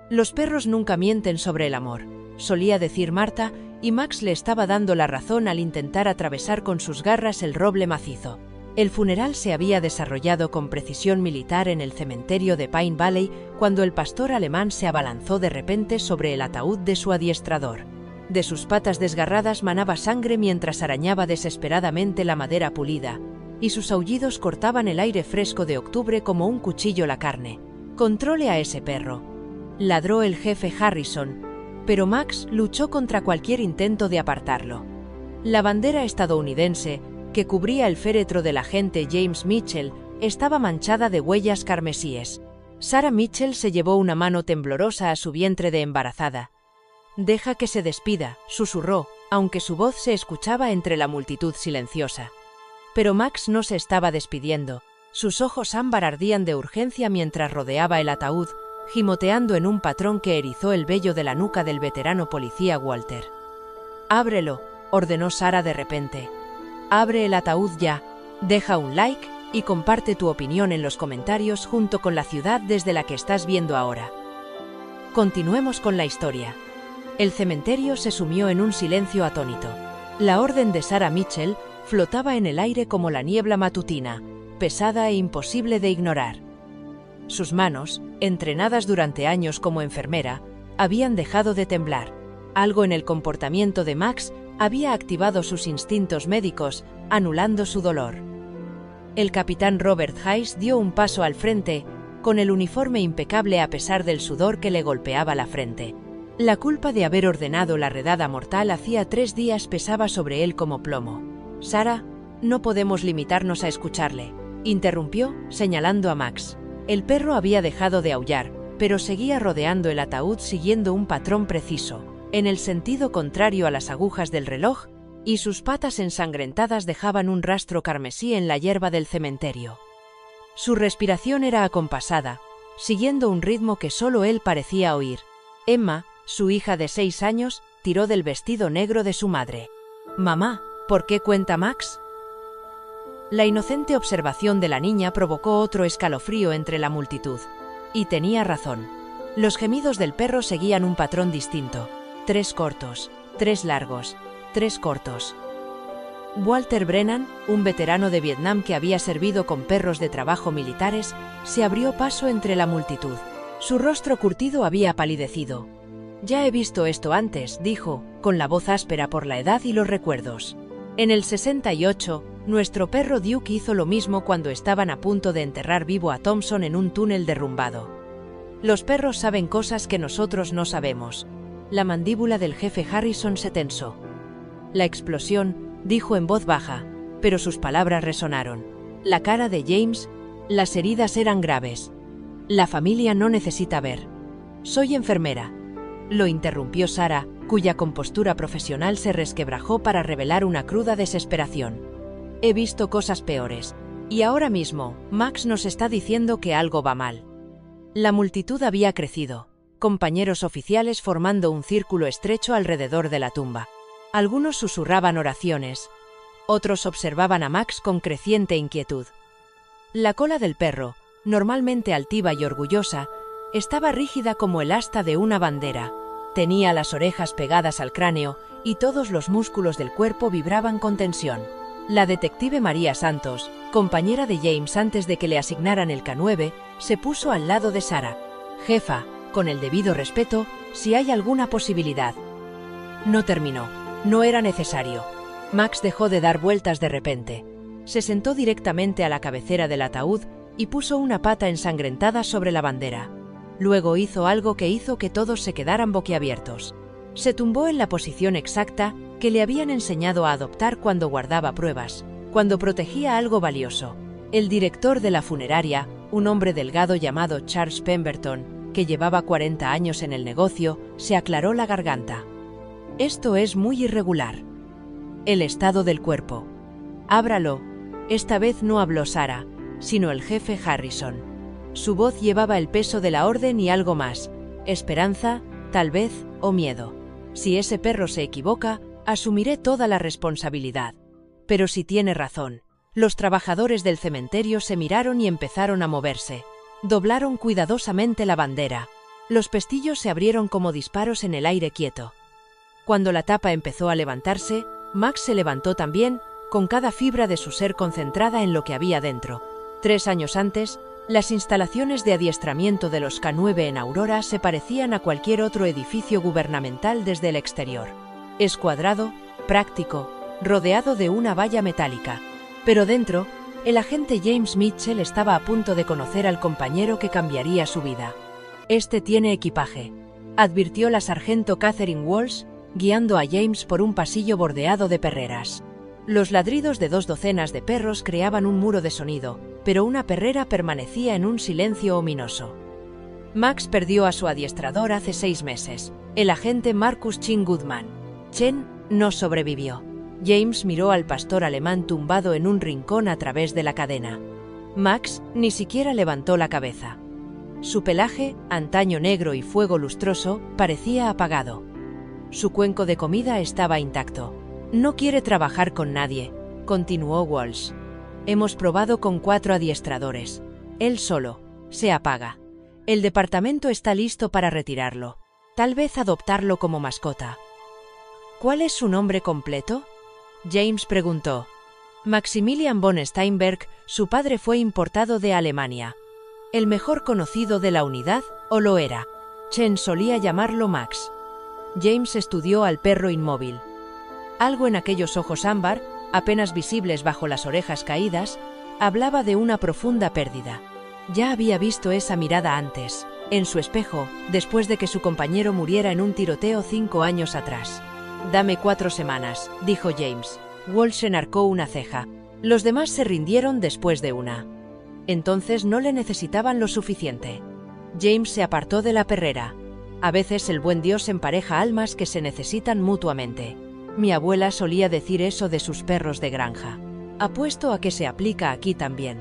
Los perros nunca mienten sobre el amor, solía decir Marta, y Max le estaba dando la razón al intentar atravesar con sus garras el roble macizo. El funeral se había desarrollado con precisión militar en el cementerio de Pine Valley cuando el pastor alemán se abalanzó de repente sobre el ataúd de su adiestrador. De sus patas desgarradas manaba sangre mientras arañaba desesperadamente la madera pulida, y sus aullidos cortaban el aire fresco de octubre como un cuchillo la carne. «Controle a ese perro», ladró el jefe Harrison, pero Max luchó contra cualquier intento de apartarlo. La bandera estadounidense, que cubría el féretro del agente James Mitchell, estaba manchada de huellas carmesíes. Sarah Mitchell se llevó una mano temblorosa a su vientre de embarazada. «Deja que se despida», susurró, aunque su voz se escuchaba entre la multitud silenciosa. Pero Max no se estaba despidiendo. Sus ojos ámbar ardían de urgencia mientras rodeaba el ataúd, gimoteando en un patrón que erizó el vello de la nuca del veterano policía Walter. «Ábrelo», ordenó Sarah de repente. «Abre el ataúd ya, deja un like y comparte tu opinión en los comentarios junto con la ciudad desde la que estás viendo ahora». Continuemos con la historia. El cementerio se sumió en un silencio atónito. La orden de Sarah Mitchell flotaba en el aire como la niebla matutina, pesada e imposible de ignorar. Sus manos, entrenadas durante años como enfermera, habían dejado de temblar. Algo en el comportamiento de Max había activado sus instintos médicos, anulando su dolor. El capitán Robert Hayes dio un paso al frente, con el uniforme impecable a pesar del sudor que le golpeaba la frente. La culpa de haber ordenado la redada mortal hacía 3 días pesaba sobre él como plomo. «Sarah, no podemos limitarnos a escucharle», interrumpió, señalando a Max. El perro había dejado de aullar, pero seguía rodeando el ataúd siguiendo un patrón preciso, en el sentido contrario a las agujas del reloj, y sus patas ensangrentadas dejaban un rastro carmesí en la hierba del cementerio. Su respiración era acompasada, siguiendo un ritmo que solo él parecía oír. Emma, su hija de 6 años, tiró del vestido negro de su madre. «Mamá, ¿por qué cuenta Max?». La inocente observación de la niña provocó otro escalofrío entre la multitud. Y tenía razón. Los gemidos del perro seguían un patrón distinto. 3 cortos, 3 largos, 3 cortos. Walter Brennan, un veterano de Vietnam que había servido con perros de trabajo militares, se abrió paso entre la multitud. Su rostro curtido había palidecido. «Ya he visto esto antes», dijo, con la voz áspera por la edad y los recuerdos. «En el 68, nuestro perro Duke hizo lo mismo cuando estaban a punto de enterrar vivo a Thompson en un túnel derrumbado. Los perros saben cosas que nosotros no sabemos». La mandíbula del jefe Harrison se tensó. «La explosión», dijo en voz baja, pero sus palabras resonaron. La cara de James, las heridas eran graves. «La familia no necesita ver. Soy enfermera», lo interrumpió Sarah, cuya compostura profesional se resquebrajó para revelar una cruda desesperación. «He visto cosas peores. Y ahora mismo, Max nos está diciendo que algo va mal». La multitud había crecido, compañeros oficiales formando un círculo estrecho alrededor de la tumba. Algunos susurraban oraciones, otros observaban a Max con creciente inquietud. La cola del perro, normalmente altiva y orgullosa, estaba rígida como el asta de una bandera. Tenía las orejas pegadas al cráneo y todos los músculos del cuerpo vibraban con tensión. La detective María Santos, compañera de James antes de que le asignaran el K9, se puso al lado de Sarah. «Jefa, con el debido respeto, si hay alguna posibilidad». No terminó. No era necesario. Max dejó de dar vueltas de repente. Se sentó directamente a la cabecera del ataúd y puso una pata ensangrentada sobre la bandera. Luego hizo algo que hizo que todos se quedaran boquiabiertos. Se tumbó en la posición exacta que le habían enseñado a adoptar cuando guardaba pruebas, cuando protegía algo valioso. El director de la funeraria, un hombre delgado llamado Charles Pemberton, que llevaba 40 años en el negocio, se aclaró la garganta. «Esto es muy irregular». «El estado del cuerpo». «Ábralo». Esta vez no habló Sarah, sino el jefe Harrison. Su voz llevaba el peso de la orden y algo más: esperanza, tal vez, o miedo. «Si ese perro se equivoca, asumiré toda la responsabilidad». «Pero si tiene razón». Los trabajadores del cementerio se miraron y empezaron a moverse. Doblaron cuidadosamente la bandera. Los pestillos se abrieron como disparos en el aire quieto. Cuando la tapa empezó a levantarse, Max se levantó también, con cada fibra de su ser concentrada en lo que había dentro. 3 años antes, las instalaciones de adiestramiento de los K9 en Aurora se parecían a cualquier otro edificio gubernamental desde el exterior. Es cuadrado, práctico, rodeado de una valla metálica. Pero dentro, el agente James Mitchell estaba a punto de conocer al compañero que cambiaría su vida. «Este tiene equipaje», advirtió la sargento Catherine Walsh, guiando a James por un pasillo bordeado de perreras. Los ladridos de 2 docenas de perros creaban un muro de sonido, pero una perrera permanecía en un silencio ominoso. Max perdió a su adiestrador hace 6 meses, el agente Marcus Chen Goodman. Chen no sobrevivió. James miró al pastor alemán tumbado en un rincón a través de la cadena. Max ni siquiera levantó la cabeza. Su pelaje, antaño negro y fuego lustroso, parecía apagado. Su cuenco de comida estaba intacto. «No quiere trabajar con nadie», continuó Walsh. «Hemos probado con 4 adiestradores. Él solo. Se apaga. El departamento está listo para retirarlo. Tal vez adoptarlo como mascota». «¿Cuál es su nombre completo?», James preguntó. Maximilian von Steinberg, su padre fue importado de Alemania. El mejor conocido de la unidad, o lo era. Chen solía llamarlo Max. James estudió al perro inmóvil. Algo en aquellos ojos ámbar, apenas visibles bajo las orejas caídas, hablaba de una profunda pérdida. Ya había visto esa mirada antes, en su espejo, después de que su compañero muriera en un tiroteo 5 años atrás. «Dame 4 semanas», dijo James. Walsh enarcó una ceja. Los demás se rindieron después de una. Entonces no le necesitaban lo suficiente. James se apartó de la perrera. A veces el buen Dios empareja almas que se necesitan mutuamente. Mi abuela solía decir eso de sus perros de granja. Apuesto a que se aplica aquí también.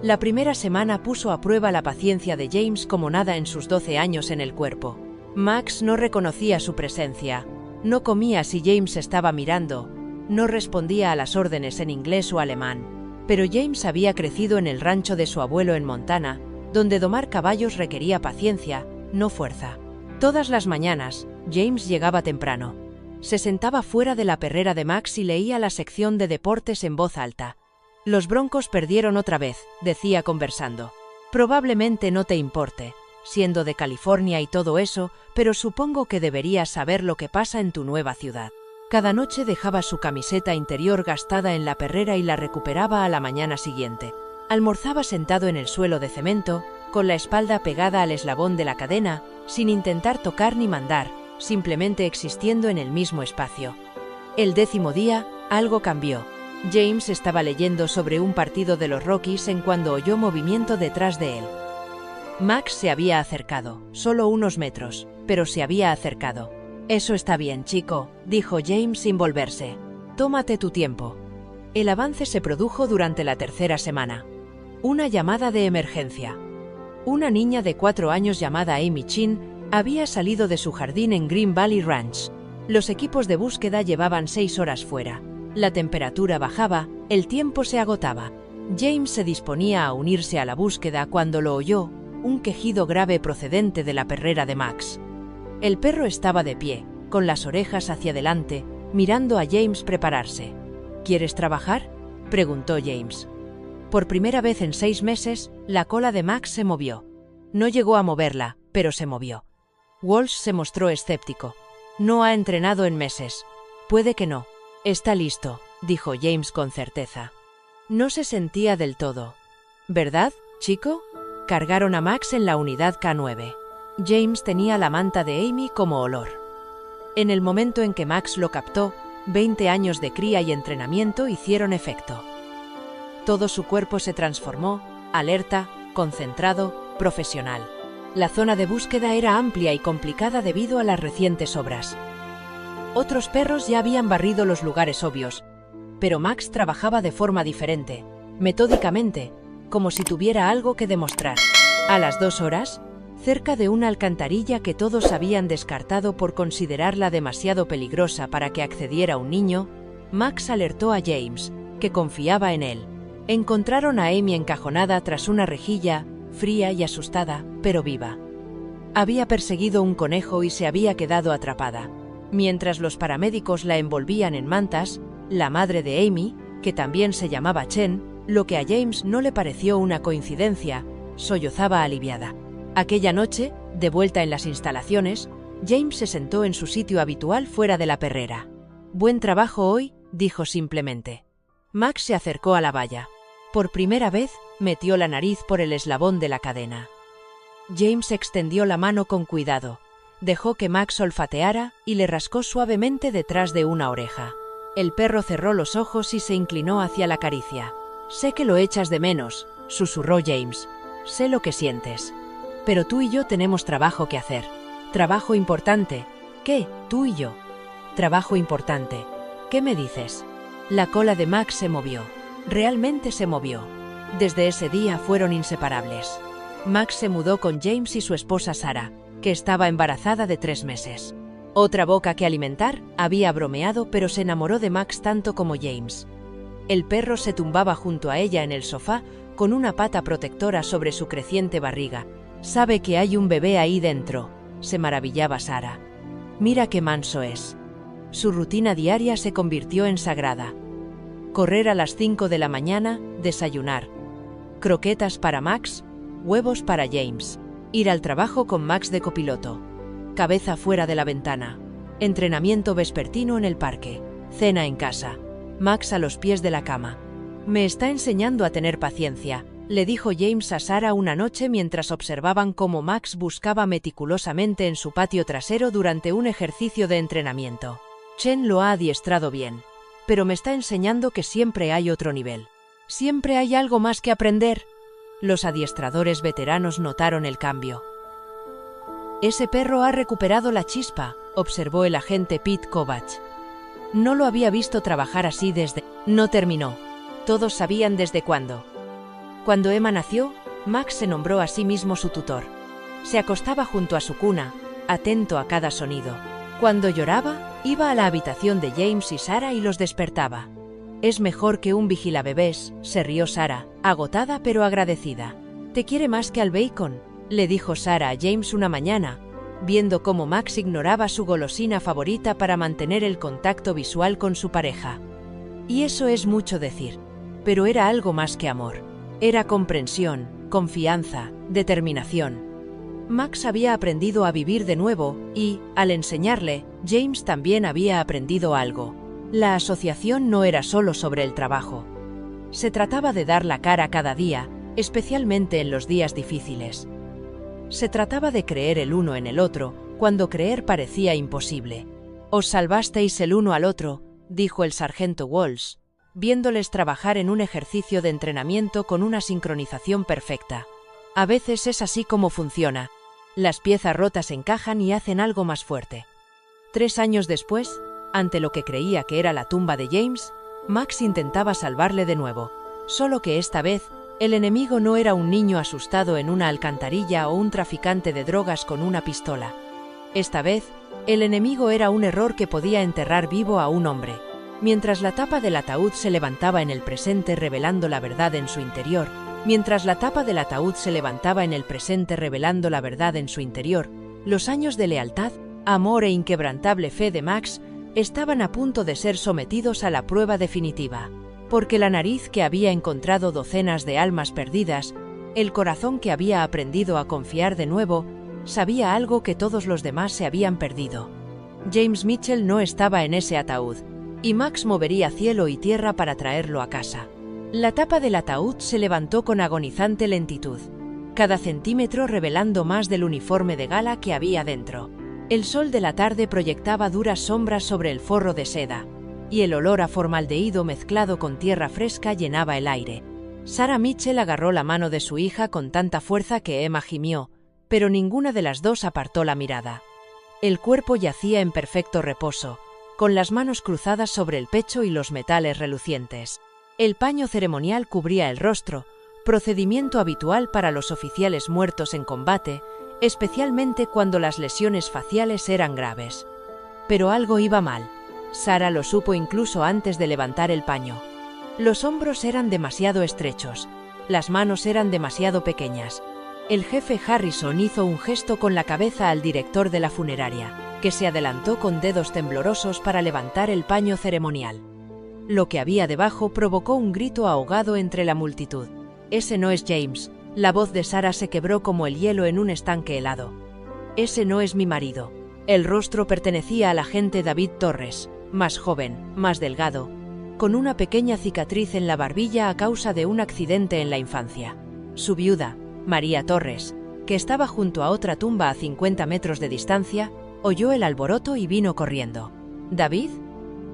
La primera semana puso a prueba la paciencia de James como nada en sus 12 años en el cuerpo. Max no reconocía su presencia. No comía si James estaba mirando. No respondía a las órdenes en inglés o alemán. Pero James había crecido en el rancho de su abuelo en Montana, donde domar caballos requería paciencia, no fuerza. Todas las mañanas, James llegaba temprano. Se sentaba fuera de la perrera de Max y leía la sección de deportes en voz alta. «Los Broncos perdieron otra vez», decía conversando. «Probablemente no te importe, siendo de California y todo eso, pero supongo que deberías saber lo que pasa en tu nueva ciudad». Cada noche dejaba su camiseta interior gastada en la perrera y la recuperaba a la mañana siguiente. Almorzaba sentado en el suelo de cemento, con la espalda pegada al eslabón de la cadena, sin intentar tocar ni mandar, simplemente existiendo en el mismo espacio. El 10º día, algo cambió. James estaba leyendo sobre un partido de los Rockies en cuando oyó movimiento detrás de él. Max se había acercado, solo unos metros, pero se había acercado. «Eso está bien, chico», dijo James sin volverse. «Tómate tu tiempo». El avance se produjo durante la 3ª semana. Una llamada de emergencia. Una niña de 4 años llamada Amy Chin había salido de su jardín en Green Valley Ranch. Los equipos de búsqueda llevaban 6 horas fuera. La temperatura bajaba, el tiempo se agotaba. James se disponía a unirse a la búsqueda cuando lo oyó, un quejido grave procedente de la perrera de Max. El perro estaba de pie, con las orejas hacia adelante, mirando a James prepararse. «¿Quieres trabajar?», preguntó James. Por primera vez en 6 meses, la cola de Max se movió. No llegó a moverla, pero se movió. Walsh se mostró escéptico. «No ha entrenado en meses». «Puede que no». «Está listo», dijo James con certeza. No se sentía del todo. «¿Verdad, chico?». Cargaron a Max en la unidad K9. James tenía la manta de Amy como olor. En el momento en que Max lo captó, 20 años de cría y entrenamiento hicieron efecto. Todo su cuerpo se transformó, alerta, concentrado, profesional. La zona de búsqueda era amplia y complicada debido a las recientes obras. Otros perros ya habían barrido los lugares obvios, pero Max trabajaba de forma diferente, metódicamente, como si tuviera algo que demostrar. A las 2 horas, cerca de una alcantarilla que todos habían descartado por considerarla demasiado peligrosa para que accediera un niño, Max alertó a James, que confiaba en él. Encontraron a Amy encajonada tras una rejilla, fría y asustada, pero viva. Había perseguido un conejo y se había quedado atrapada. Mientras los paramédicos la envolvían en mantas, la madre de Amy, que también se llamaba Chen, lo que a James no le pareció una coincidencia, sollozaba aliviada. Aquella noche, de vuelta en las instalaciones, James se sentó en su sitio habitual fuera de la perrera. «Buen trabajo hoy», dijo simplemente. Max se acercó a la valla. Por primera vez, metió la nariz por el eslabón de la cadena. James extendió la mano con cuidado, dejó que Max olfateara y le rascó suavemente detrás de una oreja. El perro cerró los ojos y se inclinó hacia la caricia. «Sé que lo echas de menos», susurró James. «Sé lo que sientes. Pero tú y yo tenemos trabajo que hacer. Trabajo importante». «¿Qué? Tú y yo». «Trabajo importante. ¿Qué me dices?» La cola de Max se movió. Realmente se movió. Desde ese día fueron inseparables. Max se mudó con James y su esposa Sarah, que estaba embarazada de 3 meses. Otra boca que alimentar, había bromeado, pero se enamoró de Max tanto como James. El perro se tumbaba junto a ella en el sofá, con una pata protectora sobre su creciente barriga. «Sabe que hay un bebé ahí dentro», se maravillaba Sarah. «Mira qué manso es». Su rutina diaria se convirtió en sagrada. Correr a las 5 de la mañana, desayunar. Croquetas para Max, huevos para James. Ir al trabajo con Max de copiloto. Cabeza fuera de la ventana. Entrenamiento vespertino en el parque. Cena en casa. Max a los pies de la cama. «Me está enseñando a tener paciencia», le dijo James a Sarah una noche mientras observaban cómo Max buscaba meticulosamente en su patio trasero durante un ejercicio de entrenamiento. «Chen lo ha adiestrado bien, pero me está enseñando que siempre hay otro nivel. Siempre hay algo más que aprender». Los adiestradores veteranos notaron el cambio. «Ese perro ha recuperado la chispa», observó el agente Pete Kovach. «No lo había visto trabajar así desde...». No terminó. Todos sabían desde cuándo. Cuando Emma nació, Max se nombró a sí mismo su tutor. Se acostaba junto a su cuna, atento a cada sonido. Cuando lloraba, iba a la habitación de James y Sarah y los despertaba. «Es mejor que un vigilabebés», se rió Sarah, agotada pero agradecida. «Te quiere más que al bacon», le dijo Sarah a James una mañana, viendo cómo Max ignoraba su golosina favorita para mantener el contacto visual con su pareja. Y eso es mucho decir. Pero era algo más que amor. Era comprensión, confianza, determinación. Max había aprendido a vivir de nuevo y, al enseñarle, James también había aprendido algo. La asociación no era solo sobre el trabajo. Se trataba de dar la cara cada día, especialmente en los días difíciles. Se trataba de creer el uno en el otro, cuando creer parecía imposible. «Os salvasteis el uno al otro», dijo el sargento Walsh, viéndoles trabajar en un ejercicio de entrenamiento con una sincronización perfecta. «A veces es así como funciona. Las piezas rotas encajan y hacen algo más fuerte». 3 años después, ante lo que creía que era la tumba de James, Max intentaba salvarle de nuevo. Solo que esta vez, el enemigo no era un niño asustado en una alcantarilla o un traficante de drogas con una pistola. Esta vez, el enemigo era un error que podía enterrar vivo a un hombre. Mientras la tapa del ataúd se levantaba en el presente revelando la verdad en su interior, los años de lealtad, amor e inquebrantable fe de Max estaban a punto de ser sometidos a la prueba definitiva. Porque la nariz que había encontrado docenas de almas perdidas, el corazón que había aprendido a confiar de nuevo, sabía algo que todos los demás se habían perdido. James Mitchell no estaba en ese ataúd, y Max movería cielo y tierra para traerlo a casa. La tapa del ataúd se levantó con agonizante lentitud, cada centímetro revelando más del uniforme de gala que había dentro. El sol de la tarde proyectaba duras sombras sobre el forro de seda, y el olor a formaldehído mezclado con tierra fresca llenaba el aire. Sarah Mitchell agarró la mano de su hija con tanta fuerza que Emma gimió, pero ninguna de las dos apartó la mirada. El cuerpo yacía en perfecto reposo, con las manos cruzadas sobre el pecho y los metales relucientes. El paño ceremonial cubría el rostro, procedimiento habitual para los oficiales muertos en combate, especialmente cuando las lesiones faciales eran graves. Pero algo iba mal. Sarah lo supo incluso antes de levantar el paño. Los hombros eran demasiado estrechos, las manos eran demasiado pequeñas. El jefe Harrison hizo un gesto con la cabeza al director de la funeraria, que se adelantó con dedos temblorosos para levantar el paño ceremonial. Lo que había debajo provocó un grito ahogado entre la multitud. «Ese no es James». La voz de Sarah se quebró como el hielo en un estanque helado. «Ese no es mi marido». El rostro pertenecía al agente David Torres, más joven, más delgado, con una pequeña cicatriz en la barbilla a causa de un accidente en la infancia. Su viuda, María Torres, que estaba junto a otra tumba a 50 metros de distancia, oyó el alboroto y vino corriendo. «¿David?».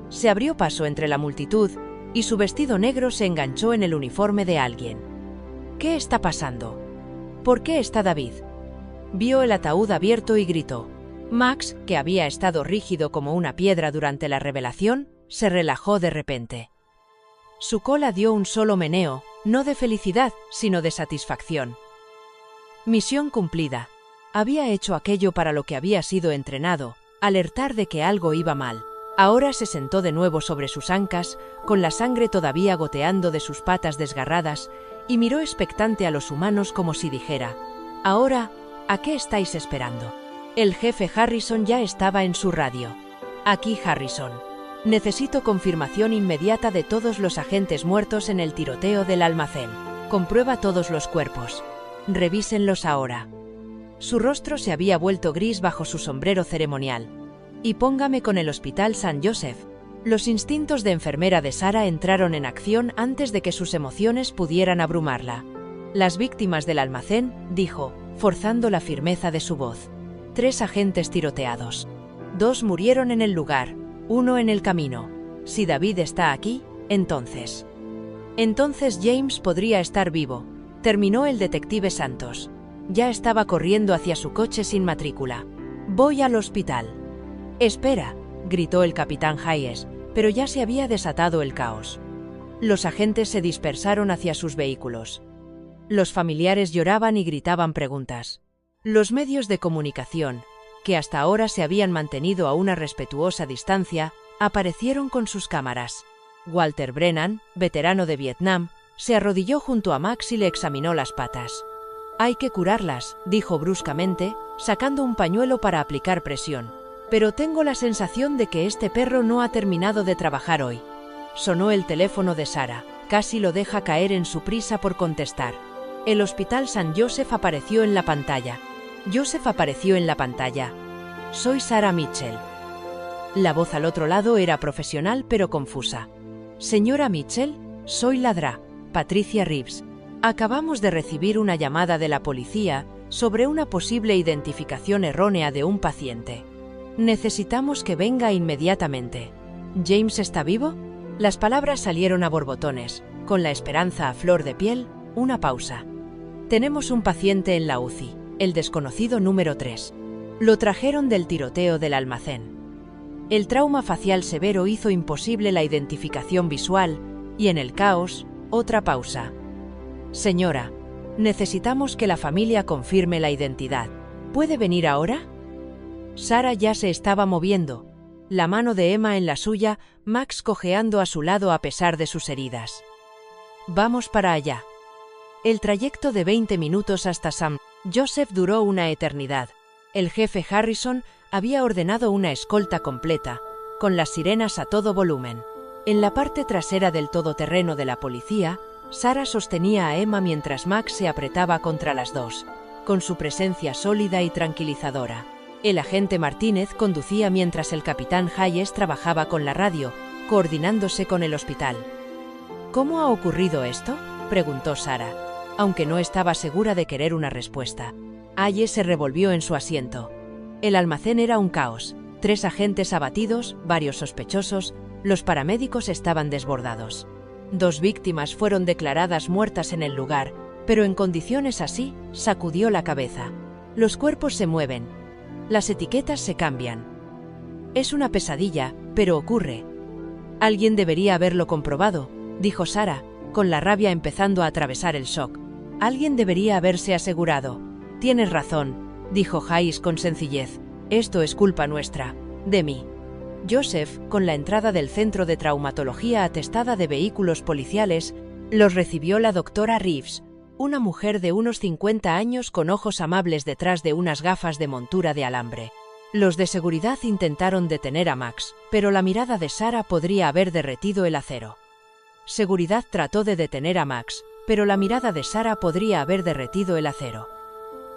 Se abrió paso entre la multitud y su vestido negro se enganchó en el uniforme de alguien. «¿Qué está pasando? ¿Por qué está David?». Vio el ataúd abierto y gritó. Max, que había estado rígido como una piedra durante la revelación, se relajó de repente. Su cola dio un solo meneo, no de felicidad, sino de satisfacción. Misión cumplida. Había hecho aquello para lo que había sido entrenado, alertar de que algo iba mal. Ahora se sentó de nuevo sobre sus ancas, con la sangre todavía goteando de sus patas desgarradas, y miró expectante a los humanos como si dijera: «Ahora, ¿a qué estáis esperando?». El jefe Harrison ya estaba en su radio. «Aquí Harrison. Necesito confirmación inmediata de todos los agentes muertos en el tiroteo del almacén. Comprueba todos los cuerpos. Revísenlos ahora». Su rostro se había vuelto gris bajo su sombrero ceremonial. «Y póngame con el Hospital St. Joseph». Los instintos de enfermera de Sarah entraron en acción antes de que sus emociones pudieran abrumarla. «Las víctimas del almacén», dijo, forzando la firmeza de su voz. 3 agentes tiroteados. 2 murieron en el lugar, 1 en el camino. Si David está aquí, entonces James podría estar vivo, terminó el detective Santos. Ya estaba corriendo hacia su coche sin matrícula. «Voy al hospital». «Espera», gritó el capitán Hayes, pero ya se había desatado el caos. Los agentes se dispersaron hacia sus vehículos. Los familiares lloraban y gritaban preguntas. Los medios de comunicación, que hasta ahora se habían mantenido a una respetuosa distancia, aparecieron con sus cámaras. Walter Brennan, veterano de Vietnam, se arrodilló junto a Max y le examinó las patas. «Hay que curarlas», dijo bruscamente, sacando un pañuelo para aplicar presión. «Pero tengo la sensación de que este perro no ha terminado de trabajar hoy». Sonó el teléfono de Sarah. Casi lo deja caer en su prisa por contestar. El Hospital St. Joseph apareció en la pantalla. Joseph apareció en la pantalla. «Soy Sarah Mitchell». La voz al otro lado era profesional pero confusa. «Señora Mitchell, soy la Dra. Patricia Reeves. Acabamos de recibir una llamada de la policía sobre una posible identificación errónea de un paciente. Necesitamos que venga inmediatamente». «¿James está vivo?». Las palabras salieron a borbotones, con la esperanza a flor de piel, una pausa. «Tenemos un paciente en la UCI, el desconocido número 3. Lo trajeron del tiroteo del almacén. El trauma facial severo hizo imposible la identificación visual, y en el caos, otra pausa. Señora, necesitamos que la familia confirme la identidad. ¿Puede venir ahora?». Sarah ya se estaba moviendo, la mano de Emma en la suya, Max cojeando a su lado a pesar de sus heridas. «Vamos para allá». El trayecto de 20 minutos hasta St. Joseph duró una eternidad. El jefe Harrison había ordenado una escolta completa, con las sirenas a todo volumen. En la parte trasera del todoterreno de la policía, Sarah sostenía a Emma mientras Max se apretaba contra las dos, con su presencia sólida y tranquilizadora. El agente Martínez conducía mientras el capitán Hayes trabajaba con la radio, coordinándose con el hospital. «¿Cómo ha ocurrido esto?», preguntó Sarah, aunque no estaba segura de querer una respuesta. Hayes se revolvió en su asiento. El almacén era un caos. 3 agentes abatidos, varios sospechosos, los paramédicos estaban desbordados. 2 víctimas fueron declaradas muertas en el lugar, pero en condiciones así, sacudió la cabeza. Los cuerpos se mueven. Las etiquetas se cambian. Es una pesadilla, pero ocurre. Alguien debería haberlo comprobado, dijo Sarah, con la rabia empezando a atravesar el shock. Alguien debería haberse asegurado. Tienes razón, dijo Hayes con sencillez. Esto es culpa nuestra, de mí. Joseph, con la entrada del centro de traumatología atestada de vehículos policiales, los recibió la doctora Reeves. una mujer de unos 50 años con ojos amables detrás de unas gafas de montura de alambre. Los de seguridad intentaron detener a Max, pero la mirada de Sarah podría haber derretido el acero. Seguridad trató de detener a Max, pero la mirada de Sarah podría haber derretido el acero.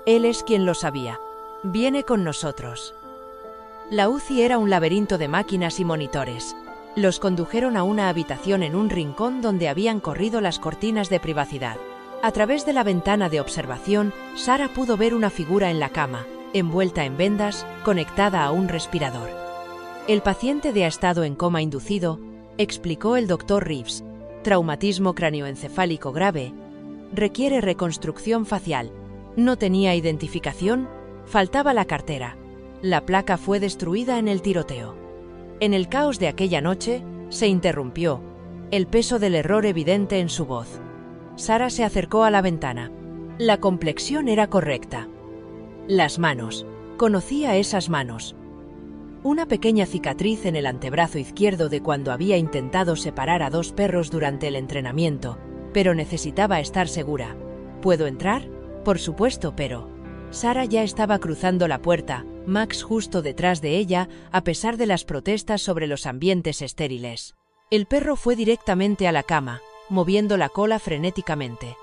Él es quien lo sabía. Viene con nosotros. La UCI era un laberinto de máquinas y monitores. Los condujeron a una habitación en un rincón donde habían corrido las cortinas de privacidad. A través de la ventana de observación, Sarah pudo ver una figura en la cama, envuelta en vendas, conectada a un respirador. El paciente ha estado en coma inducido, explicó el Dr. Reeves. Traumatismo cráneoencefálico grave. Requiere reconstrucción facial. No tenía identificación, faltaba la cartera. La placa fue destruida en el tiroteo. En el caos de aquella noche, se interrumpió, el peso del error evidente en su voz. Sarah se acercó a la ventana. La complexión era correcta. Las manos. Conocía esas manos. Una pequeña cicatriz en el antebrazo izquierdo de cuando había intentado separar a 2 perros durante el entrenamiento, pero necesitaba estar segura. ¿Puedo entrar? Por supuesto, pero... Sarah ya estaba cruzando la puerta, Max justo detrás de ella, a pesar de las protestas sobre los ambientes estériles. El perro fue directamente a la cama, moviendo la cola frenéticamente.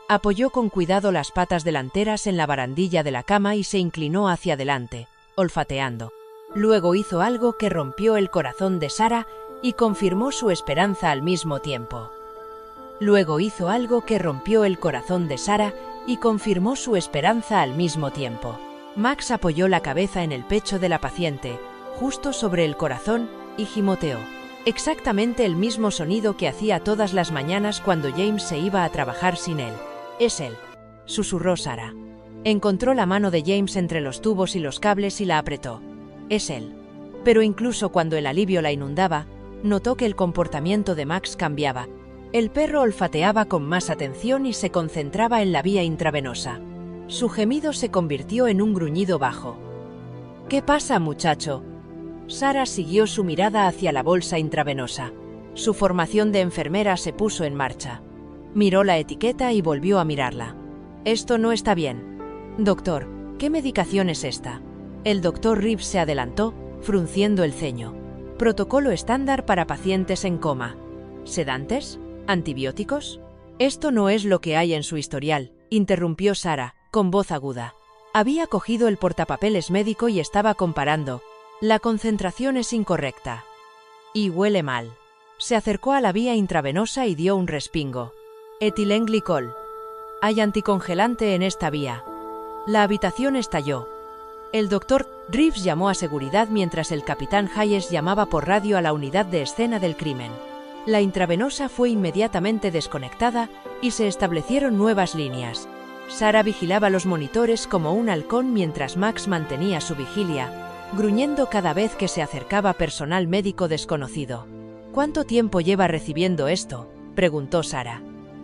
Apoyó con cuidado las patas delanteras en la barandilla de la cama y se inclinó hacia adelante, olfateando. Luego hizo algo que rompió el corazón de Sarah y confirmó su esperanza al mismo tiempo. Max apoyó la cabeza en el pecho de la paciente, justo sobre el corazón, y gimoteó. Exactamente el mismo sonido que hacía todas las mañanas cuando James se iba a trabajar sin él. «Es él», susurró Sarah. Encontró la mano de James entre los tubos y los cables y la apretó. «Es él». Pero incluso cuando el alivio la inundaba, notó que el comportamiento de Max cambiaba. El perro olfateaba con más atención y se concentraba en la vía intravenosa. Su gemido se convirtió en un gruñido bajo. «¿Qué pasa, muchacho?» Sarah siguió su mirada hacia la bolsa intravenosa. Su formación de enfermera se puso en marcha. Miró la etiqueta y volvió a mirarla. «Esto no está bien. Doctor, ¿qué medicación es esta?» El Dr. Reeves se adelantó, frunciendo el ceño. «Protocolo estándar para pacientes en coma. ¿Sedantes? ¿Antibióticos?» «Esto no es lo que hay en su historial», interrumpió Sarah, con voz aguda. Había cogido el portapapeles médico y estaba comparando. «La concentración es incorrecta. Y huele mal». Se acercó a la vía intravenosa y dio un respingo. «Etilenglicol. Hay anticongelante en esta vía». La habitación estalló. El Dr. Reeves llamó a seguridad mientras el capitán Hayes llamaba por radio a la unidad de escena del crimen. La intravenosa fue inmediatamente desconectada y se establecieron nuevas líneas. Sarah vigilaba los monitores como un halcón mientras Max mantenía su vigilia, gruñendo cada vez que se acercaba personal médico desconocido. «¿Cuánto tiempo lleva recibiendo esto?», preguntó Sarah.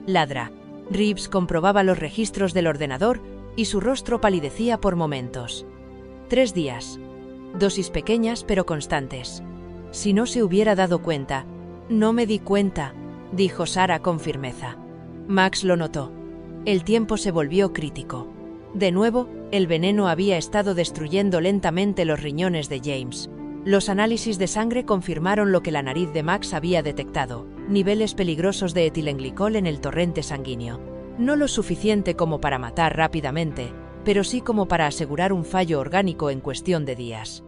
«Ladra». Reeves comprobaba los registros del ordenador y su rostro palidecía por momentos. 3 días. Dosis pequeñas pero constantes. Si no se hubiera dado cuenta. «No me di cuenta», dijo Sarah con firmeza. Max lo notó. El tiempo se volvió crítico. De nuevo, el veneno había estado destruyendo lentamente los riñones de James. Los análisis de sangre confirmaron lo que la nariz de Max había detectado: niveles peligrosos de etilenglicol en el torrente sanguíneo. No lo suficiente como para matar rápidamente, pero sí como para asegurar un fallo orgánico en cuestión de días.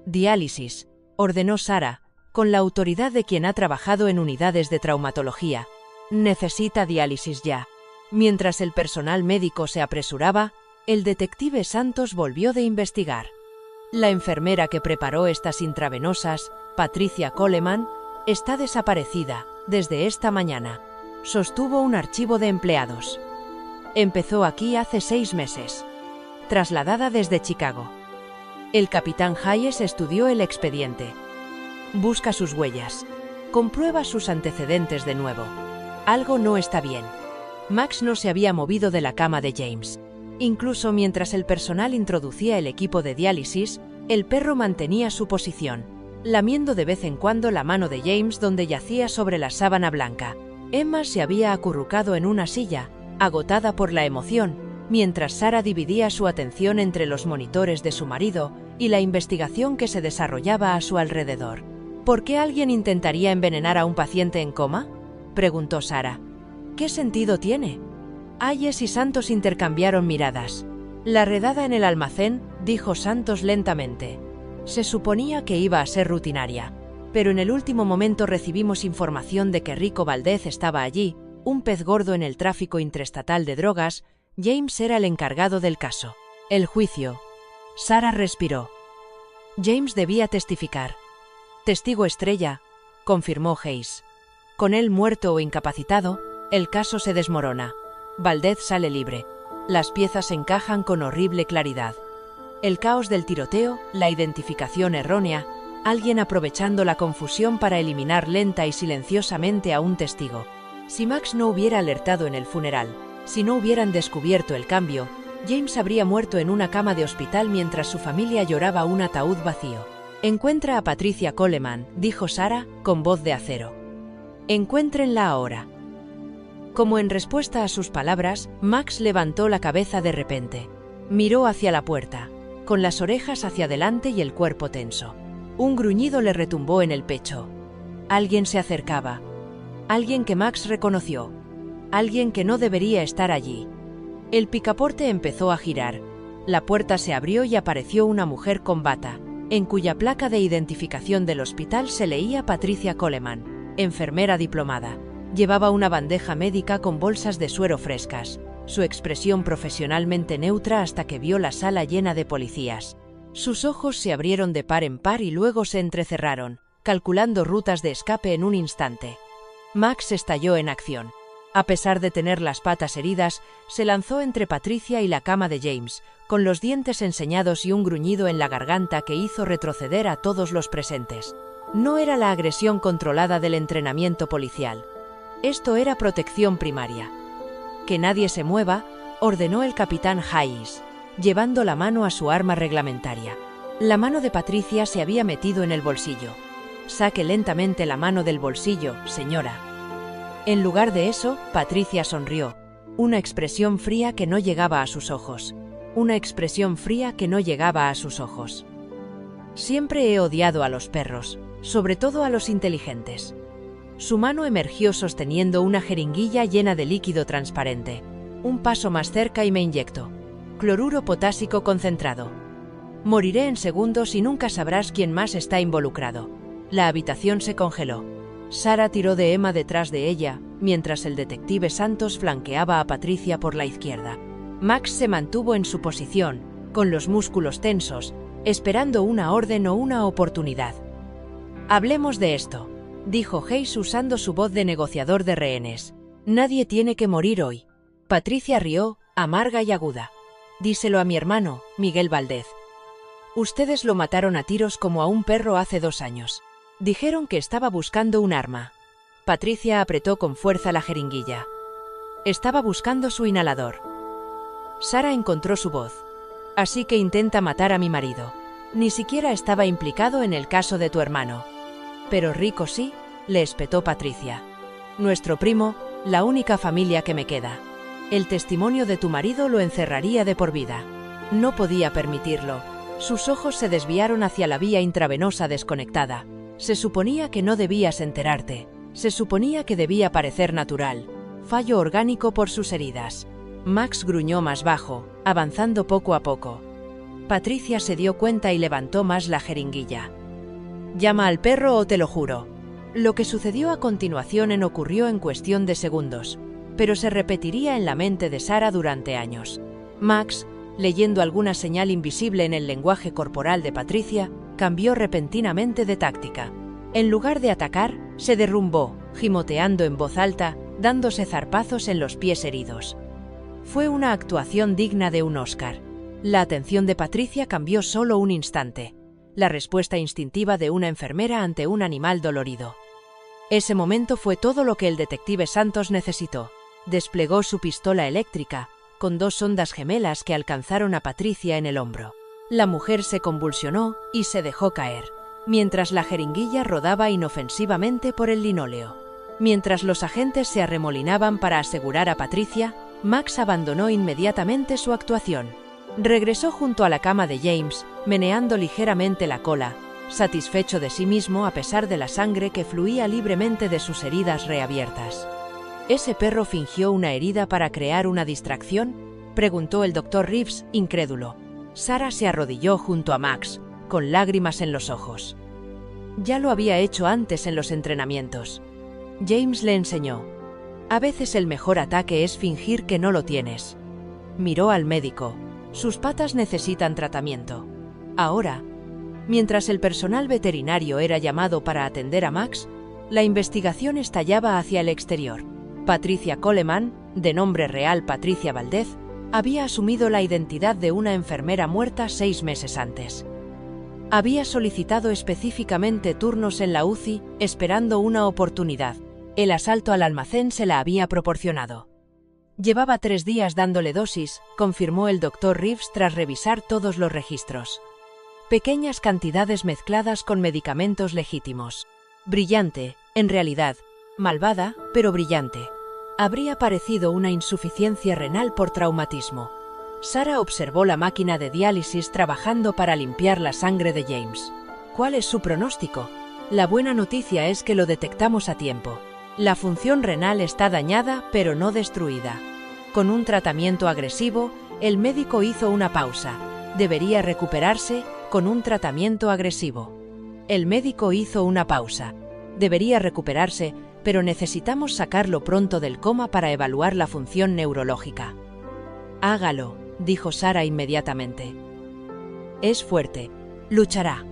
«Diálisis», ordenó Sarah, con la autoridad de quien ha trabajado en unidades de traumatología. «Necesita diálisis ya». Mientras el personal médico se apresuraba, el detective Santos volvió de investigar. La enfermera que preparó estas intravenosas, Patricia Coleman, está desaparecida desde esta mañana. Sostuvo un archivo de empleados. Empezó aquí hace 6 meses. Trasladada desde Chicago. El capitán Hayes estudió el expediente. Busca sus huellas. Comprueba sus antecedentes de nuevo. Algo no está bien. Max no se había movido de la cama de James. Incluso mientras el personal introducía el equipo de diálisis, el perro mantenía su posición, lamiendo de vez en cuando la mano de James donde yacía sobre la sábana blanca. Emma se había acurrucado en una silla, agotada por la emoción, mientras Sara dividía su atención entre los monitores de su marido y la investigación que se desarrollaba a su alrededor. ¿Por qué alguien intentaría envenenar a un paciente en coma?, preguntó Sara. ¿Qué sentido tiene? Hayes y Santos intercambiaron miradas. La redada en el almacén, dijo Santos lentamente. Se suponía que iba a ser rutinaria, pero en el último momento recibimos información de que Rico Valdez estaba allí, un pez gordo en el tráfico interestatal de drogas. James era el encargado del caso. El juicio. Sara respiró. James debía testificar. Testigo estrella, confirmó Hayes. Con él muerto o incapacitado, el caso se desmorona. Valdez sale libre. Las piezas encajan con horrible claridad. El caos del tiroteo, la identificación errónea, alguien aprovechando la confusión para eliminar lenta y silenciosamente a un testigo. Si Max no hubiera alertado en el funeral, si no hubieran descubierto el cambio, James habría muerto en una cama de hospital mientras su familia lloraba un ataúd vacío. Encuentra a Patricia Coleman, dijo Sara, con voz de acero. Encuéntrenla ahora. Como en respuesta a sus palabras, Max levantó la cabeza de repente. Miró hacia la puerta, con las orejas hacia adelante y el cuerpo tenso. Un gruñido le retumbó en el pecho. Alguien se acercaba. Alguien que Max reconoció. Alguien que no debería estar allí. El picaporte empezó a girar. La puerta se abrió y apareció una mujer con bata, en cuya placa de identificación del hospital se leía Patricia Coleman, enfermera diplomada. Llevaba una bandeja médica con bolsas de suero frescas, su expresión profesionalmente neutra hasta que vio la sala llena de policías. Sus ojos se abrieron de par en par y luego se entrecerraron, calculando rutas de escape en un instante. Max estalló en acción. A pesar de tener las patas heridas, se lanzó entre Patricia y la cama de James, con los dientes enseñados y un gruñido en la garganta que hizo retroceder a todos los presentes. No era la agresión controlada del entrenamiento policial. Esto era protección primaria. Que nadie se mueva, ordenó el capitán Hayes, llevando la mano a su arma reglamentaria. La mano de Patricia se había metido en el bolsillo. Saque lentamente la mano del bolsillo, señora. En lugar de eso, Patricia sonrió. Una expresión fría que no llegaba a sus ojos. Una expresión fría que no llegaba a sus ojos. Siempre he odiado a los perros, sobre todo a los inteligentes. Su mano emergió sosteniendo una jeringuilla llena de líquido transparente. Un paso más cerca y me inyecto. Cloruro potásico concentrado. Moriré en segundos y nunca sabrás quién más está involucrado. La habitación se congeló. Sara tiró de Emma detrás de ella, mientras el detective Santos flanqueaba a Patricia por la izquierda. Max se mantuvo en su posición, con los músculos tensos, esperando una orden o una oportunidad. Hablemos de esto, dijo Hayes usando su voz de negociador de rehenes. Nadie tiene que morir hoy. Patricia rió, amarga y aguda. Díselo a mi hermano, Miguel Valdez. Ustedes lo mataron a tiros como a un perro hace 2 años. Dijeron que estaba buscando un arma. Patricia apretó con fuerza la jeringuilla. Estaba buscando su inhalador. Sara encontró su voz. Así que intenta matar a mi marido. Ni siquiera estaba implicado en el caso de tu hermano. Pero Rico sí, le espetó Patricia. Nuestro primo, la única familia que me queda. El testimonio de tu marido lo encerraría de por vida. No podía permitirlo. Sus ojos se desviaron hacia la vía intravenosa desconectada. Se suponía que no debías enterarte. Se suponía que debía parecer natural. Fallo orgánico por sus heridas. Max gruñó más bajo, avanzando poco a poco. Patricia se dio cuenta y levantó más la jeringuilla. Llama al perro o te lo juro. Lo que sucedió a continuación ocurrió en cuestión de segundos, pero se repetiría en la mente de Sara durante años. Max, leyendo alguna señal invisible en el lenguaje corporal de Patricia, cambió repentinamente de táctica. En lugar de atacar, se derrumbó, gimoteando en voz alta, dándose zarpazos en los pies heridos. Fue una actuación digna de un Oscar. La atención de Patricia cambió solo un instante. La respuesta instintiva de una enfermera ante un animal dolorido. Ese momento fue todo lo que el detective Santos necesitó. Desplegó su pistola eléctrica, con 2 ondas gemelas que alcanzaron a Patricia en el hombro. La mujer se convulsionó y se dejó caer, mientras la jeringuilla rodaba inofensivamente por el linóleo. Mientras los agentes se arremolinaban para asegurar a Patricia, Max abandonó inmediatamente su actuación. Regresó junto a la cama de James, meneando ligeramente la cola, satisfecho de sí mismo a pesar de la sangre que fluía libremente de sus heridas reabiertas. ¿Ese perro fingió una herida para crear una distracción?, preguntó el Dr. Reeves, incrédulo. Sarah se arrodilló junto a Max, con lágrimas en los ojos. Ya lo había hecho antes en los entrenamientos. James le enseñó. A veces el mejor ataque es fingir que no lo tienes. Miró al médico. Sus patas necesitan tratamiento. Ahora, mientras el personal veterinario era llamado para atender a Max, la investigación estallaba hacia el exterior. Patricia Coleman, de nombre real Patricia Valdez, había asumido la identidad de una enfermera muerta 6 meses antes. Había solicitado específicamente turnos en la UCI, esperando una oportunidad. El asalto al almacén se la había proporcionado. Llevaba 3 días dándole dosis, confirmó el Dr. Reeves tras revisar todos los registros. Pequeñas cantidades mezcladas con medicamentos legítimos. Brillante, en realidad. Malvada, pero brillante. Habría parecido una insuficiencia renal por traumatismo. Sarah observó la máquina de diálisis trabajando para limpiar la sangre de James. ¿Cuál es su pronóstico? La buena noticia es que lo detectamos a tiempo. La función renal está dañada, pero no destruida. Con un tratamiento agresivo, el médico hizo una pausa. Debería recuperarse con un tratamiento agresivo. El médico hizo una pausa. Debería recuperarse, pero necesitamos sacarlo pronto del coma para evaluar la función neurológica. Hágalo, dijo Sarah inmediatamente. Es fuerte. Luchará.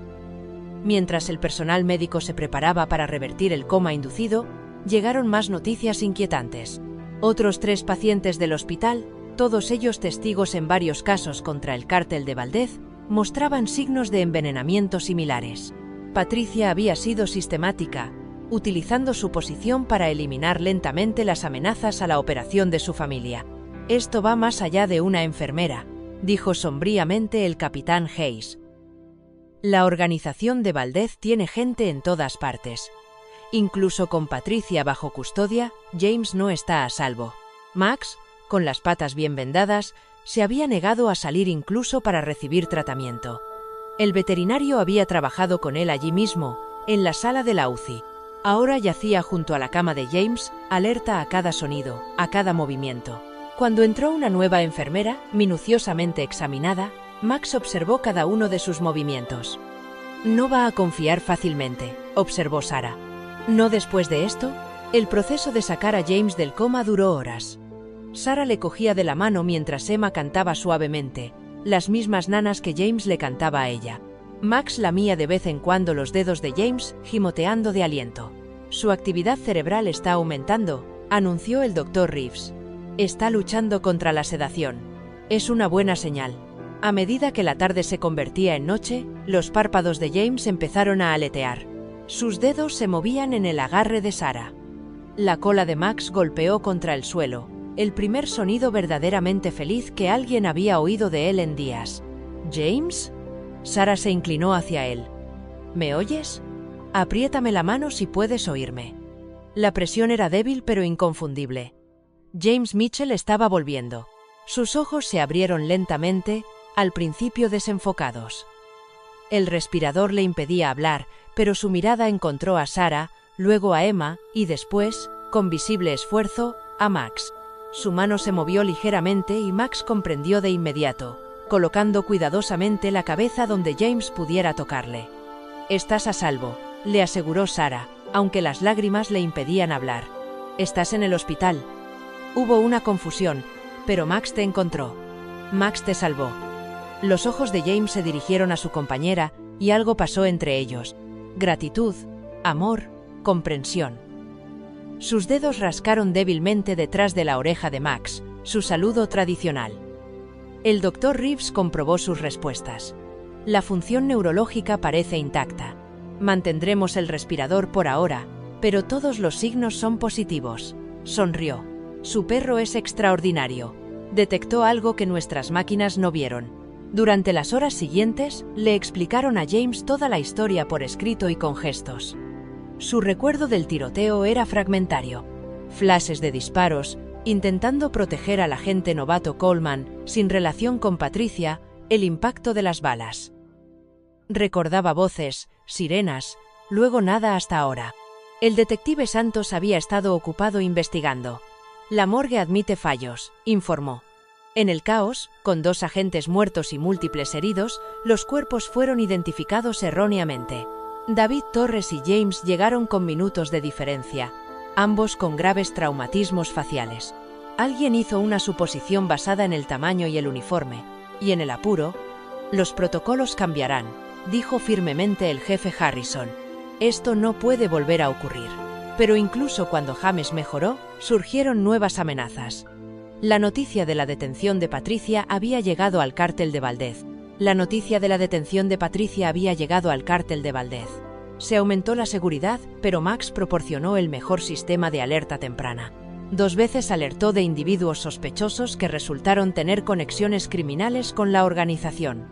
Mientras el personal médico se preparaba para revertir el coma inducido, llegaron más noticias inquietantes. Otros 3 pacientes del hospital, todos ellos testigos en varios casos contra el cártel de Valdez, mostraban signos de envenenamiento similares. Patricia había sido sistemática, utilizando su posición para eliminar lentamente las amenazas a la operación de su familia. Esto va más allá de una enfermera, dijo sombríamente el capitán Hayes. La organización de Valdez tiene gente en todas partes. Incluso con Patricia bajo custodia, James no está a salvo. Max, con las patas bien vendadas, se había negado a salir incluso para recibir tratamiento. El veterinario había trabajado con él allí mismo, en la sala de la UCI. Ahora yacía junto a la cama de James, alerta a cada sonido, a cada movimiento. Cuando entró una nueva enfermera, minuciosamente examinada, Max observó cada uno de sus movimientos. No va a confiar fácilmente, observó Sarah. No después de esto, el proceso de sacar a James del coma duró horas. Sarah le cogía de la mano mientras Emma cantaba suavemente, las mismas nanas que James le cantaba a ella. Max lamía de vez en cuando los dedos de James, gimoteando de aliento. Su actividad cerebral está aumentando, anunció el Dr. Reeves. Está luchando contra la sedación. Es una buena señal. A medida que la tarde se convertía en noche, los párpados de James empezaron a aletear. Sus dedos se movían en el agarre de Sarah. La cola de Max golpeó contra el suelo, el primer sonido verdaderamente feliz que alguien había oído de él en días. ¿James? Sarah se inclinó hacia él. ¿Me oyes? Apriétame la mano si puedes oírme. La presión era débil pero inconfundible. James Mitchell estaba volviendo. Sus ojos se abrieron lentamente, al principio desenfocados. El respirador le impedía hablar, pero su mirada encontró a Sarah, luego a Emma, y después, con visible esfuerzo, a Max. Su mano se movió ligeramente y Max comprendió de inmediato, colocando cuidadosamente la cabeza donde James pudiera tocarle. «Estás a salvo», le aseguró Sarah, aunque las lágrimas le impedían hablar. «Estás en el hospital». Hubo una confusión, pero Max te encontró. Max te salvó. Los ojos de James se dirigieron a su compañera, y algo pasó entre ellos. Gratitud, amor, comprensión. Sus dedos rascaron débilmente detrás de la oreja de Max, su saludo tradicional. El Dr. Reeves comprobó sus respuestas. La función neurológica parece intacta. Mantendremos el respirador por ahora, pero todos los signos son positivos. Sonrió. Su perro es extraordinario. Detectó algo que nuestras máquinas no vieron. Durante las horas siguientes, le explicaron a James toda la historia por escrito y con gestos. Su recuerdo del tiroteo era fragmentario. Flashes de disparos, intentando proteger al agente novato Coleman, sin relación con Patricia, el impacto de las balas. Recordaba voces, sirenas, luego nada hasta ahora. El detective Santos había estado ocupado investigando. La morgue admite fallos, informó. En el caos, con 2 agentes muertos y múltiples heridos, los cuerpos fueron identificados erróneamente. David Torres y James llegaron con minutos de diferencia, ambos con graves traumatismos faciales. Alguien hizo una suposición basada en el tamaño y el uniforme, y en el apuro, los protocolos cambiarán, dijo firmemente el jefe Harrison. Esto no puede volver a ocurrir. Pero incluso cuando James mejoró, surgieron nuevas amenazas. La noticia de la detención de Patricia había llegado al cártel de Valdez. Se aumentó la seguridad, pero Max proporcionó el mejor sistema de alerta temprana. 2 veces alertó de individuos sospechosos que resultaron tener conexiones criminales con la organización.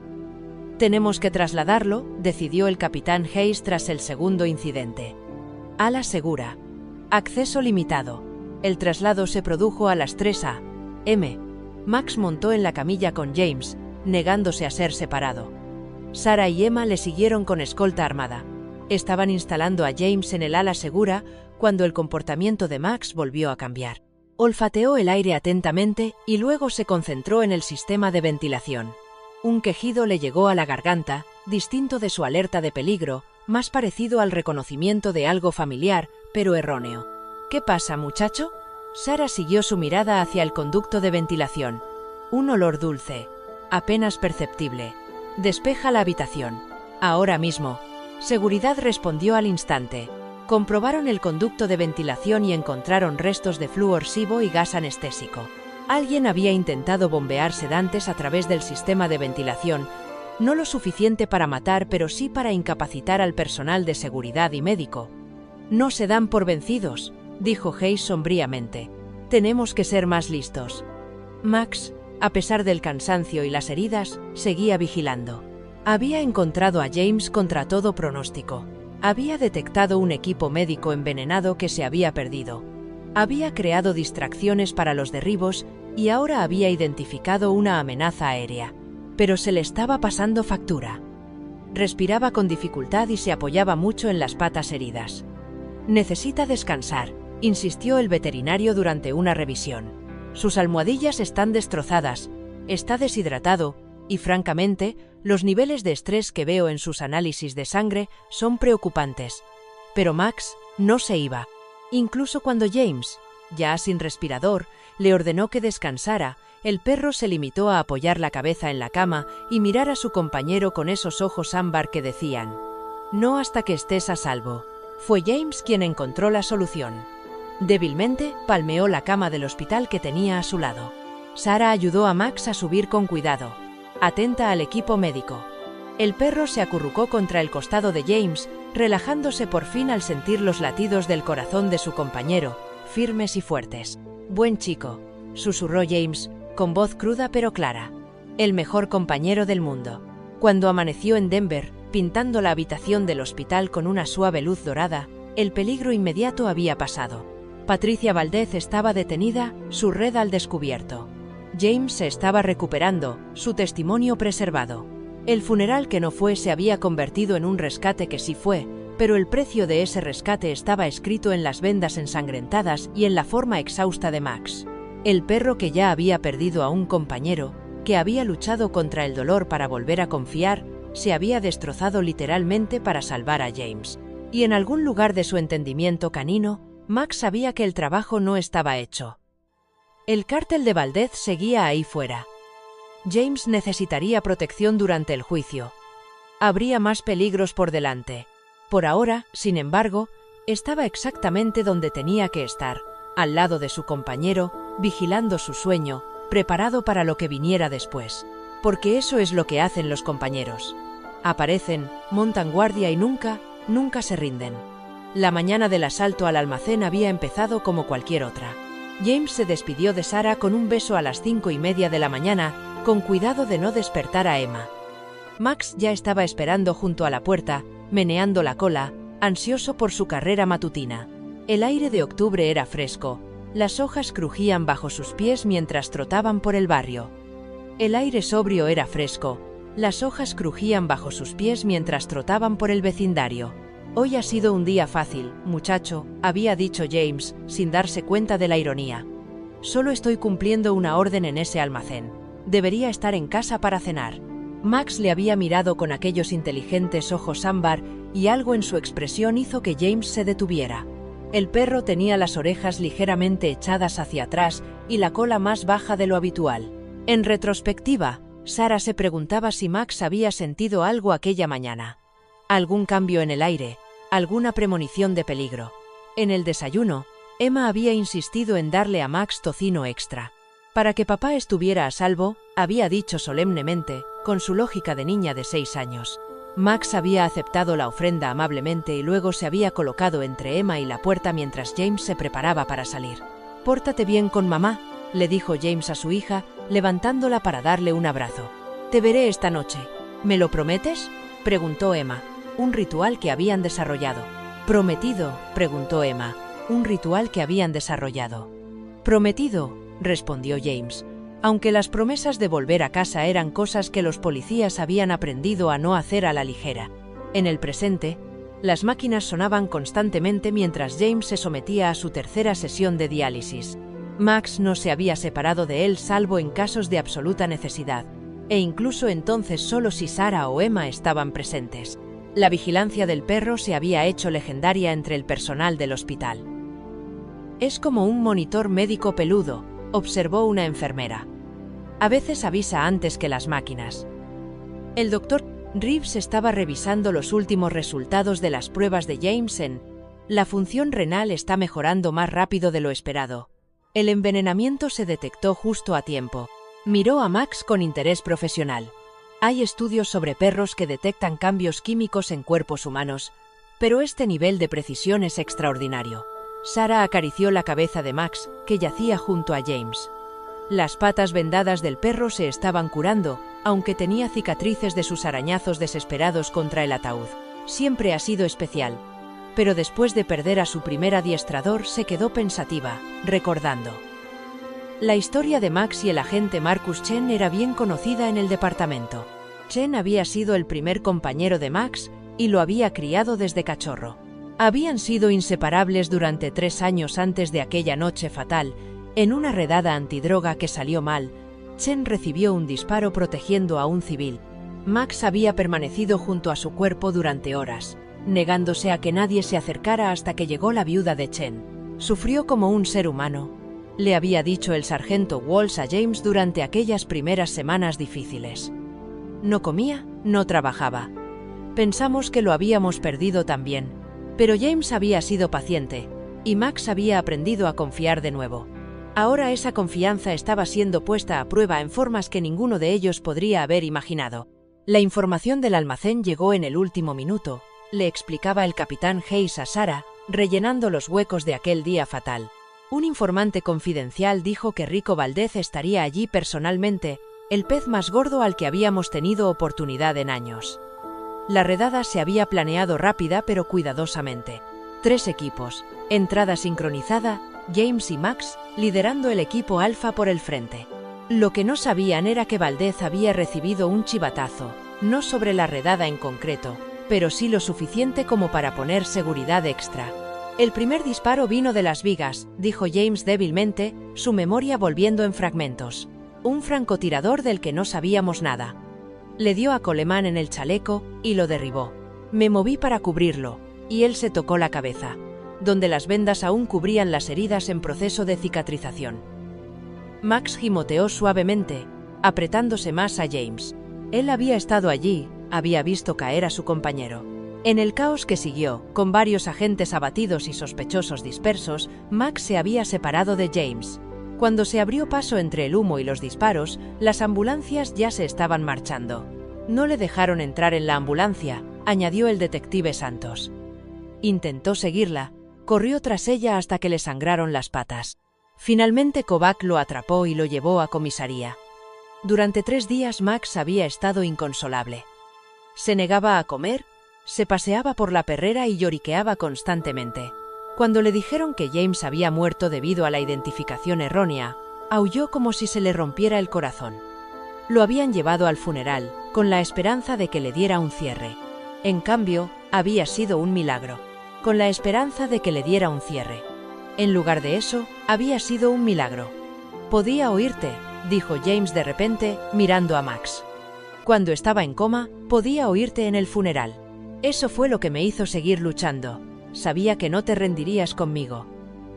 Tenemos que trasladarlo, decidió el capitán Hayes tras el segundo incidente. Ala segura. Acceso limitado. El traslado se produjo a las 3 a.m. Max montó en la camilla con James, negándose a ser separado. Sarah y Emma le siguieron con escolta armada. Estaban instalando a James en el ala segura cuando el comportamiento de Max volvió a cambiar. Olfateó el aire atentamente y luego se concentró en el sistema de ventilación. Un quejido le llegó a la garganta, distinto de su alerta de peligro, más parecido al reconocimiento de algo familiar, pero erróneo. ¿Qué pasa, muchacho? Sarah siguió su mirada hacia el conducto de ventilación. Un olor dulce, apenas perceptible. Despeja la habitación. Ahora mismo. Seguridad respondió al instante. Comprobaron el conducto de ventilación y encontraron restos de flúor SIBO y gas anestésico. Alguien había intentado bombear sedantes a través del sistema de ventilación, no lo suficiente para matar, pero sí para incapacitar al personal de seguridad y médico. No se dan por vencidos, dijo Hayes sombríamente. Tenemos que ser más listos. Max, a pesar del cansancio y las heridas, seguía vigilando. Había encontrado a James contra todo pronóstico. Había detectado un equipo médico envenenado que se había perdido. Había creado distracciones para los derribos y ahora había identificado una amenaza aérea. Pero se le estaba pasando factura. Respiraba con dificultad y se apoyaba mucho en las patas heridas. Necesita descansar, insistió el veterinario durante una revisión. Sus almohadillas están destrozadas, está deshidratado, y francamente, los niveles de estrés que veo en sus análisis de sangre son preocupantes. Pero Max no se iba. Incluso cuando James, ya sin respirador, le ordenó que descansara, el perro se limitó a apoyar la cabeza en la cama y mirar a su compañero con esos ojos ámbar que decían: no hasta que estés a salvo. Fue James quien encontró la solución. Débilmente, palmeó la cama del hospital que tenía a su lado. Sarah ayudó a Max a subir con cuidado, atenta al equipo médico. El perro se acurrucó contra el costado de James, relajándose por fin al sentir los latidos del corazón de su compañero, firmes y fuertes. Buen chico, susurró James, con voz cruda pero clara. El mejor compañero del mundo. Cuando amaneció en Denver, pintando la habitación del hospital con una suave luz dorada, el peligro inmediato había pasado. Patricia Valdez estaba detenida, su red al descubierto. James se estaba recuperando, su testimonio preservado. El funeral que no fue se había convertido en un rescate que sí fue, pero el precio de ese rescate estaba escrito en las vendas ensangrentadas y en la forma exhausta de Max. El perro que ya había perdido a un compañero, que había luchado contra el dolor para volver a confiar, se había destrozado literalmente para salvar a James. Y en algún lugar de su entendimiento canino, Max sabía que el trabajo no estaba hecho. El cártel de Valdez seguía ahí fuera. James necesitaría protección durante el juicio. Habría más peligros por delante. Por ahora, sin embargo, estaba exactamente donde tenía que estar, al lado de su compañero, vigilando su sueño, preparado para lo que viniera después. Porque eso es lo que hacen los compañeros. Aparecen, montan guardia y nunca se rinden. La mañana del asalto al almacén había empezado como cualquier otra. James se despidió de Sarah con un beso a las 5:30 de la mañana, con cuidado de no despertar a Emma. Max ya estaba esperando junto a la puerta, meneando la cola, ansioso por su carrera matutina. El aire de octubre era fresco, Las hojas crujían bajo sus pies mientras trotaban por el barrio. El aire sobrio era fresco. Las hojas crujían bajo sus pies mientras trotaban por el vecindario. Hoy ha sido un día fácil, muchacho, había dicho James, sin darse cuenta de la ironía. Solo estoy cumpliendo una orden en ese almacén. Debería estar en casa para cenar. Max le había mirado con aquellos inteligentes ojos ámbar y algo en su expresión hizo que James se detuviera. El perro tenía las orejas ligeramente echadas hacia atrás y la cola más baja de lo habitual. En retrospectiva, Sarah se preguntaba si Max había sentido algo aquella mañana. Algún cambio en el aire, alguna premonición de peligro. En el desayuno, Emma había insistido en darle a Max tocino extra. Para que papá estuviera a salvo, había dicho solemnemente, con su lógica de niña de 6 años. Max había aceptado la ofrenda amablemente y luego se había colocado entre Emma y la puerta mientras James se preparaba para salir. «Pórtate bien con mamá», le dijo James a su hija, levantándola para darle un abrazo. «Te veré esta noche. ¿Me lo prometes?», preguntó Emma. Un ritual que habían desarrollado. «¿Prometido?», preguntó Emma. Un ritual que habían desarrollado. «Prometido», respondió James. Aunque las promesas de volver a casa eran cosas que los policías habían aprendido a no hacer a la ligera. En el presente, las máquinas sonaban constantemente mientras James se sometía a su tercera sesión de diálisis. Max no se había separado de él salvo en casos de absoluta necesidad, e incluso entonces solo si Sarah o Emma estaban presentes. La vigilancia del perro se había hecho legendaria entre el personal del hospital. «Es como un monitor médico peludo», observó una enfermera. «A veces avisa antes que las máquinas». El doctor Reeves estaba revisando los últimos resultados de las pruebas de James en «La función renal está mejorando más rápido de lo esperado. El envenenamiento se detectó justo a tiempo». Miró a Max con interés profesional. «Hay estudios sobre perros que detectan cambios químicos en cuerpos humanos, pero este nivel de precisión es extraordinario». Sarah acarició la cabeza de Max, que yacía junto a James. Las patas vendadas del perro se estaban curando, aunque tenía cicatrices de sus arañazos desesperados contra el ataúd. Siempre ha sido especial. Pero después de perder a su primer adiestrador se quedó pensativa, recordando. La historia de Max y el agente Marcus Chen era bien conocida en el departamento. Chen había sido el primer compañero de Max y lo había criado desde cachorro. Habían sido inseparables durante 3 años antes de aquella noche fatal. En una redada antidroga que salió mal, Chen recibió un disparo protegiendo a un civil. Max había permanecido junto a su cuerpo durante horas, negándose a que nadie se acercara hasta que llegó la viuda de Chen. Sufrió como un ser humano, le había dicho el sargento Walsh a James durante aquellas primeras semanas difíciles. No comía, no trabajaba. Pensamos que lo habíamos perdido también. Pero James había sido paciente, y Max había aprendido a confiar de nuevo. Ahora esa confianza estaba siendo puesta a prueba en formas que ninguno de ellos podría haber imaginado. La información del almacén llegó en el último minuto, le explicaba el capitán Hayes a Sarah, rellenando los huecos de aquel día fatal. Un informante confidencial dijo que Rico Valdez estaría allí personalmente, el pez más gordo al que habíamos tenido oportunidad en años. La redada se había planeado rápida pero cuidadosamente. 3 equipos, entrada sincronizada, James y Max, liderando el equipo Alfa por el frente. Lo que no sabían era que Valdez había recibido un chivatazo, no sobre la redada en concreto, pero sí lo suficiente como para poner seguridad extra. «El primer disparo vino de las vigas», dijo James débilmente, su memoria volviendo en fragmentos. «Un francotirador del que no sabíamos nada». Le dio a Coleman en el chaleco y lo derribó. Me moví para cubrirlo, y él se tocó la cabeza, donde las vendas aún cubrían las heridas en proceso de cicatrización. Max gimoteó suavemente, apretándose más a James. Él había estado allí, había visto caer a su compañero. En el caos que siguió, con varios agentes abatidos y sospechosos dispersos, Max se había separado de James. Cuando se abrió paso entre el humo y los disparos, las ambulancias ya se estaban marchando. «No le dejaron entrar en la ambulancia», añadió el detective Santos. Intentó seguirla, corrió tras ella hasta que le sangraron las patas. Finalmente Kovac lo atrapó y lo llevó a comisaría. Durante 3 días Max había estado inconsolable. Se negaba a comer, se paseaba por la perrera y lloriqueaba constantemente. Cuando le dijeron que James había muerto debido a la identificación errónea, aulló como si se le rompiera el corazón. Lo habían llevado al funeral, con la esperanza de que le diera un cierre. En cambio, había sido un milagro. Con la esperanza de que le diera un cierre. En lugar de eso, había sido un milagro. «Podía oírte», dijo James de repente, mirando a Max. «Cuando estaba en coma, podía oírte en el funeral. Eso fue lo que me hizo seguir luchando. Sabía que no te rendirías conmigo».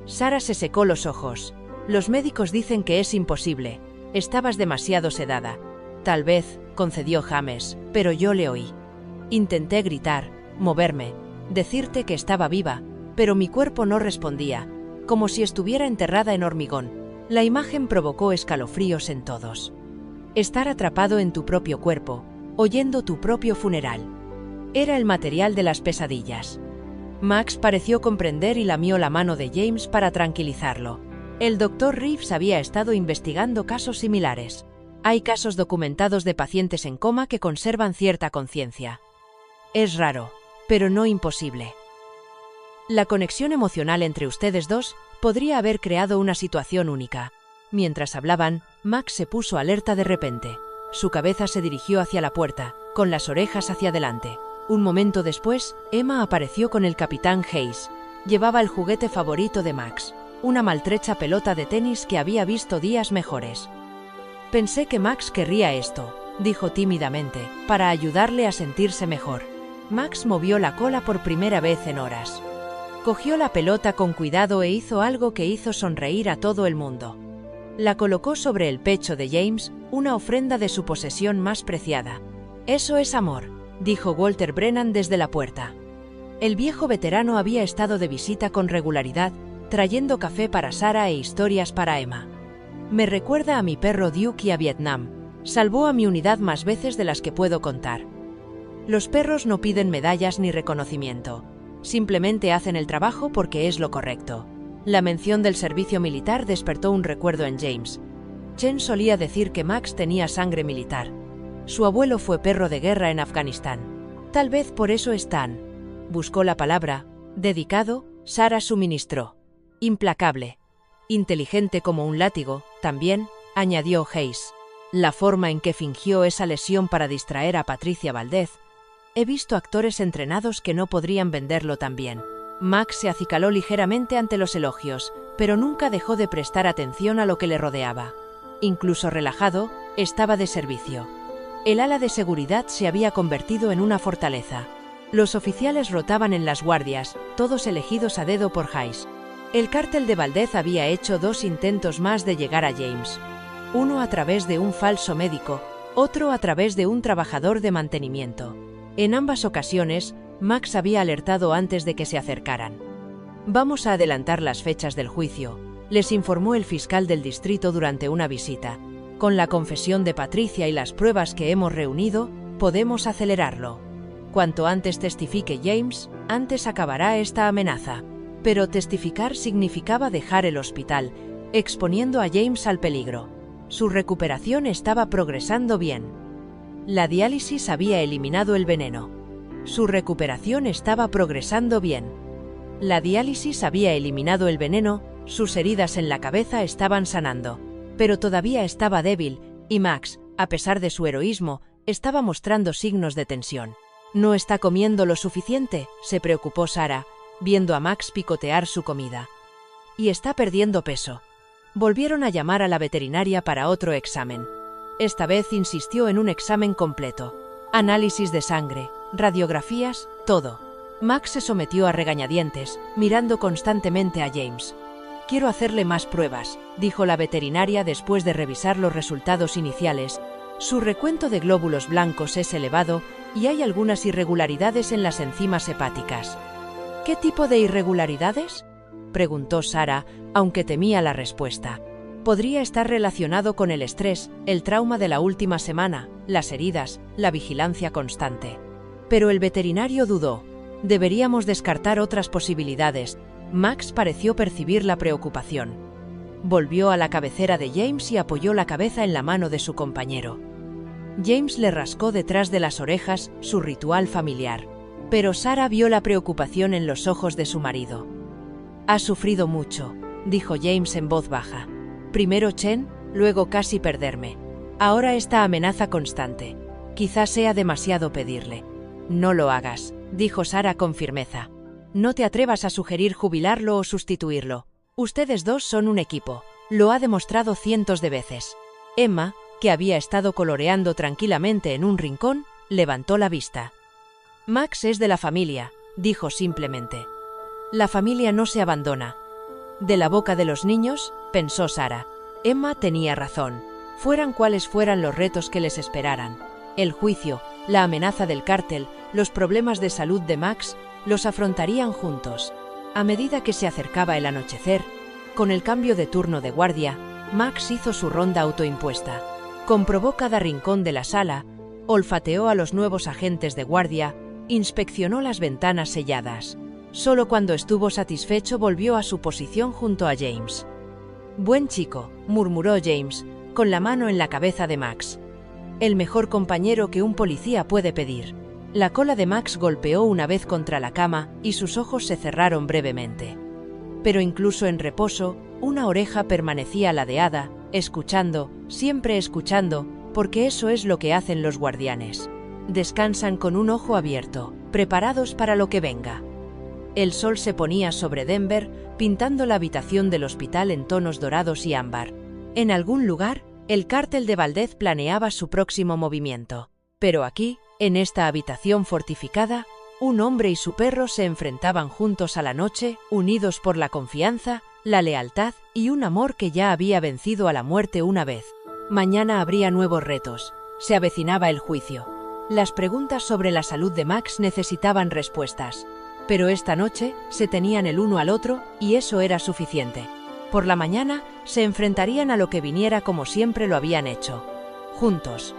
Sarah se secó los ojos. «Los médicos dicen que es imposible. Estabas demasiado sedada». «Tal vez», concedió James, «pero yo le oí. Intenté gritar, moverme, decirte que estaba viva, pero mi cuerpo no respondía, como si estuviera enterrada en hormigón». La imagen provocó escalofríos en todos. Estar atrapado en tu propio cuerpo, oyendo tu propio funeral. Era el material de las pesadillas. Max pareció comprender y lamió la mano de James para tranquilizarlo. El Dr. Reeves había estado investigando casos similares. Hay casos documentados de pacientes en coma que conservan cierta conciencia. Es raro, pero no imposible. La conexión emocional entre ustedes dos podría haber creado una situación única. Mientras hablaban, Max se puso alerta de repente. Su cabeza se dirigió hacia la puerta, con las orejas hacia adelante. Un momento después, Emma apareció con el capitán Hayes. Llevaba el juguete favorito de Max, una maltrecha pelota de tenis que había visto días mejores. «Pensé que Max querría esto», dijo tímidamente, para ayudarle a sentirse mejor. Max movió la cola por primera vez en horas. Cogió la pelota con cuidado e hizo algo que hizo sonreír a todo el mundo. La colocó sobre el pecho de James, una ofrenda de su posesión más preciada. «Eso es amor», dijo Walter Brennan desde la puerta. El viejo veterano había estado de visita con regularidad, trayendo café para Sarah e historias para Emma. «Me recuerda a mi perro Duke y a Vietnam. Salvó a mi unidad más veces de las que puedo contar». Los perros no piden medallas ni reconocimiento. Simplemente hacen el trabajo porque es lo correcto. La mención del servicio militar despertó un recuerdo en James. Chen solía decir que Max tenía sangre militar. Su abuelo fue perro de guerra en Afganistán. Tal vez por eso es tan... Buscó la palabra. Dedicado, Sarah suministró. Implacable. Inteligente como un látigo, también, añadió Hayes. La forma en que fingió esa lesión para distraer a Patricia Valdez. He visto actores entrenados que no podrían venderlo tan bien. Max se acicaló ligeramente ante los elogios, pero nunca dejó de prestar atención a lo que le rodeaba. Incluso relajado, estaba de servicio. El ala de seguridad se había convertido en una fortaleza. Los oficiales rotaban en las guardias, todos elegidos a dedo por Hayes. El cártel de Valdez había hecho 2 intentos más de llegar a James. Uno a través de un falso médico, otro a través de un trabajador de mantenimiento. En ambas ocasiones, Max había alertado antes de que se acercaran. «Vamos a adelantar las fechas del juicio», les informó el fiscal del distrito durante una visita. «Con la confesión de Patricia y las pruebas que hemos reunido, podemos acelerarlo. Cuanto antes testifique James, antes acabará esta amenaza». Pero testificar significaba dejar el hospital, exponiendo a James al peligro. Su recuperación estaba progresando bien. La diálisis había eliminado el veneno. Su recuperación estaba progresando bien. La diálisis había eliminado el veneno, sus heridas en la cabeza estaban sanando. Pero todavía estaba débil, y Max, a pesar de su heroísmo, estaba mostrando signos de tensión. «¿No está comiendo lo suficiente?», se preocupó Sarah, viendo a Max picotear su comida. «Y está perdiendo peso». Volvieron a llamar a la veterinaria para otro examen. Esta vez insistió en un examen completo. Análisis de sangre, radiografías, todo. Max se sometió a regañadientes, mirando constantemente a James. «Quiero hacerle más pruebas», dijo la veterinaria después de revisar los resultados iniciales. «Su recuento de glóbulos blancos es elevado y hay algunas irregularidades en las enzimas hepáticas». «¿Qué tipo de irregularidades?», preguntó Sarah, aunque temía la respuesta. Podría estar relacionado con el estrés, el trauma de la última semana, las heridas, la vigilancia constante. Pero el veterinario dudó. «Deberíamos descartar otras posibilidades». Max pareció percibir la preocupación. Volvió a la cabecera de James y apoyó la cabeza en la mano de su compañero. James le rascó detrás de las orejas, su ritual familiar. Pero Sarah vio la preocupación en los ojos de su marido. Ha sufrido mucho, dijo James en voz baja. Primero Chen, luego casi perderme. Ahora esta amenaza constante. Quizás sea demasiado pedirle. No lo hagas, dijo Sarah con firmeza. No te atrevas a sugerir jubilarlo o sustituirlo. Ustedes dos son un equipo. Lo ha demostrado cientos de veces. Emma, que había estado coloreando tranquilamente en un rincón, levantó la vista. Max es de la familia, dijo simplemente. La familia no se abandona. De la boca de los niños, pensó Sarah. Emma tenía razón. Fueran cuales fueran los retos que les esperaran. El juicio, la amenaza del cártel, los problemas de salud de Max, los afrontarían juntos. A medida que se acercaba el anochecer, con el cambio de turno de guardia, Max hizo su ronda autoimpuesta. Comprobó cada rincón de la sala, olfateó a los nuevos agentes de guardia, inspeccionó las ventanas selladas. Solo cuando estuvo satisfecho volvió a su posición junto a James. «Buen chico», murmuró James, con la mano en la cabeza de Max. «El mejor compañero que un policía puede pedir». La cola de Max golpeó una vez contra la cama y sus ojos se cerraron brevemente. Pero incluso en reposo, una oreja permanecía ladeada, escuchando, siempre escuchando, porque eso es lo que hacen los guardianes. Descansan con un ojo abierto, preparados para lo que venga. El sol se ponía sobre Denver, pintando la habitación del hospital en tonos dorados y ámbar. En algún lugar, el cártel de Valdez planeaba su próximo movimiento. Pero aquí, en esta habitación fortificada, un hombre y su perro se enfrentaban juntos a la noche, unidos por la confianza, la lealtad y un amor que ya había vencido a la muerte una vez. Mañana habría nuevos retos. Se avecinaba el juicio. Las preguntas sobre la salud de Max necesitaban respuestas. Pero esta noche se tenían el uno al otro y eso era suficiente. Por la mañana se enfrentarían a lo que viniera como siempre lo habían hecho. Juntos.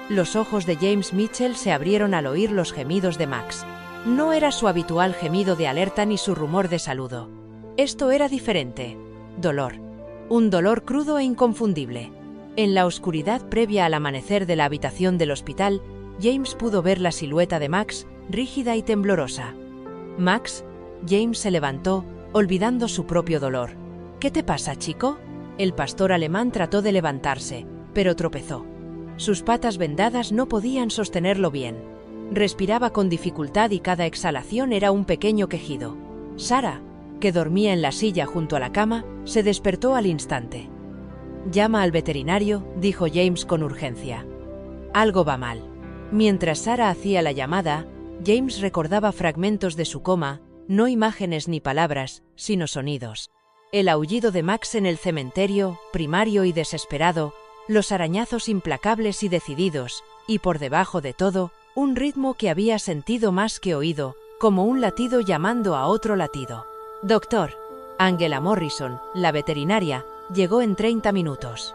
Los ojos de James Mitchell se abrieron al oír los gemidos de Max. No era su habitual gemido de alerta ni su rumor de saludo. Esto era diferente. Dolor. Un dolor crudo e inconfundible. En la oscuridad previa al amanecer de la habitación del hospital, James pudo ver la silueta de Max, rígida y temblorosa. «Max», James se levantó, olvidando su propio dolor. «¿Qué te pasa, chico?» El pastor alemán trató de levantarse, pero tropezó. Sus patas vendadas no podían sostenerlo bien. Respiraba con dificultad y cada exhalación era un pequeño quejido. Sarah, que dormía en la silla junto a la cama, se despertó al instante. «Llama al veterinario», dijo James con urgencia. Algo va mal. Mientras Sarah hacía la llamada, James recordaba fragmentos de su coma, no imágenes ni palabras, sino sonidos. El aullido de Max en el cementerio, primario y desesperado, los arañazos implacables y decididos, y por debajo de todo, un ritmo que había sentido más que oído, como un latido llamando a otro latido. «Doctor». Angela Morrison, la veterinaria, llegó en 30 minutos.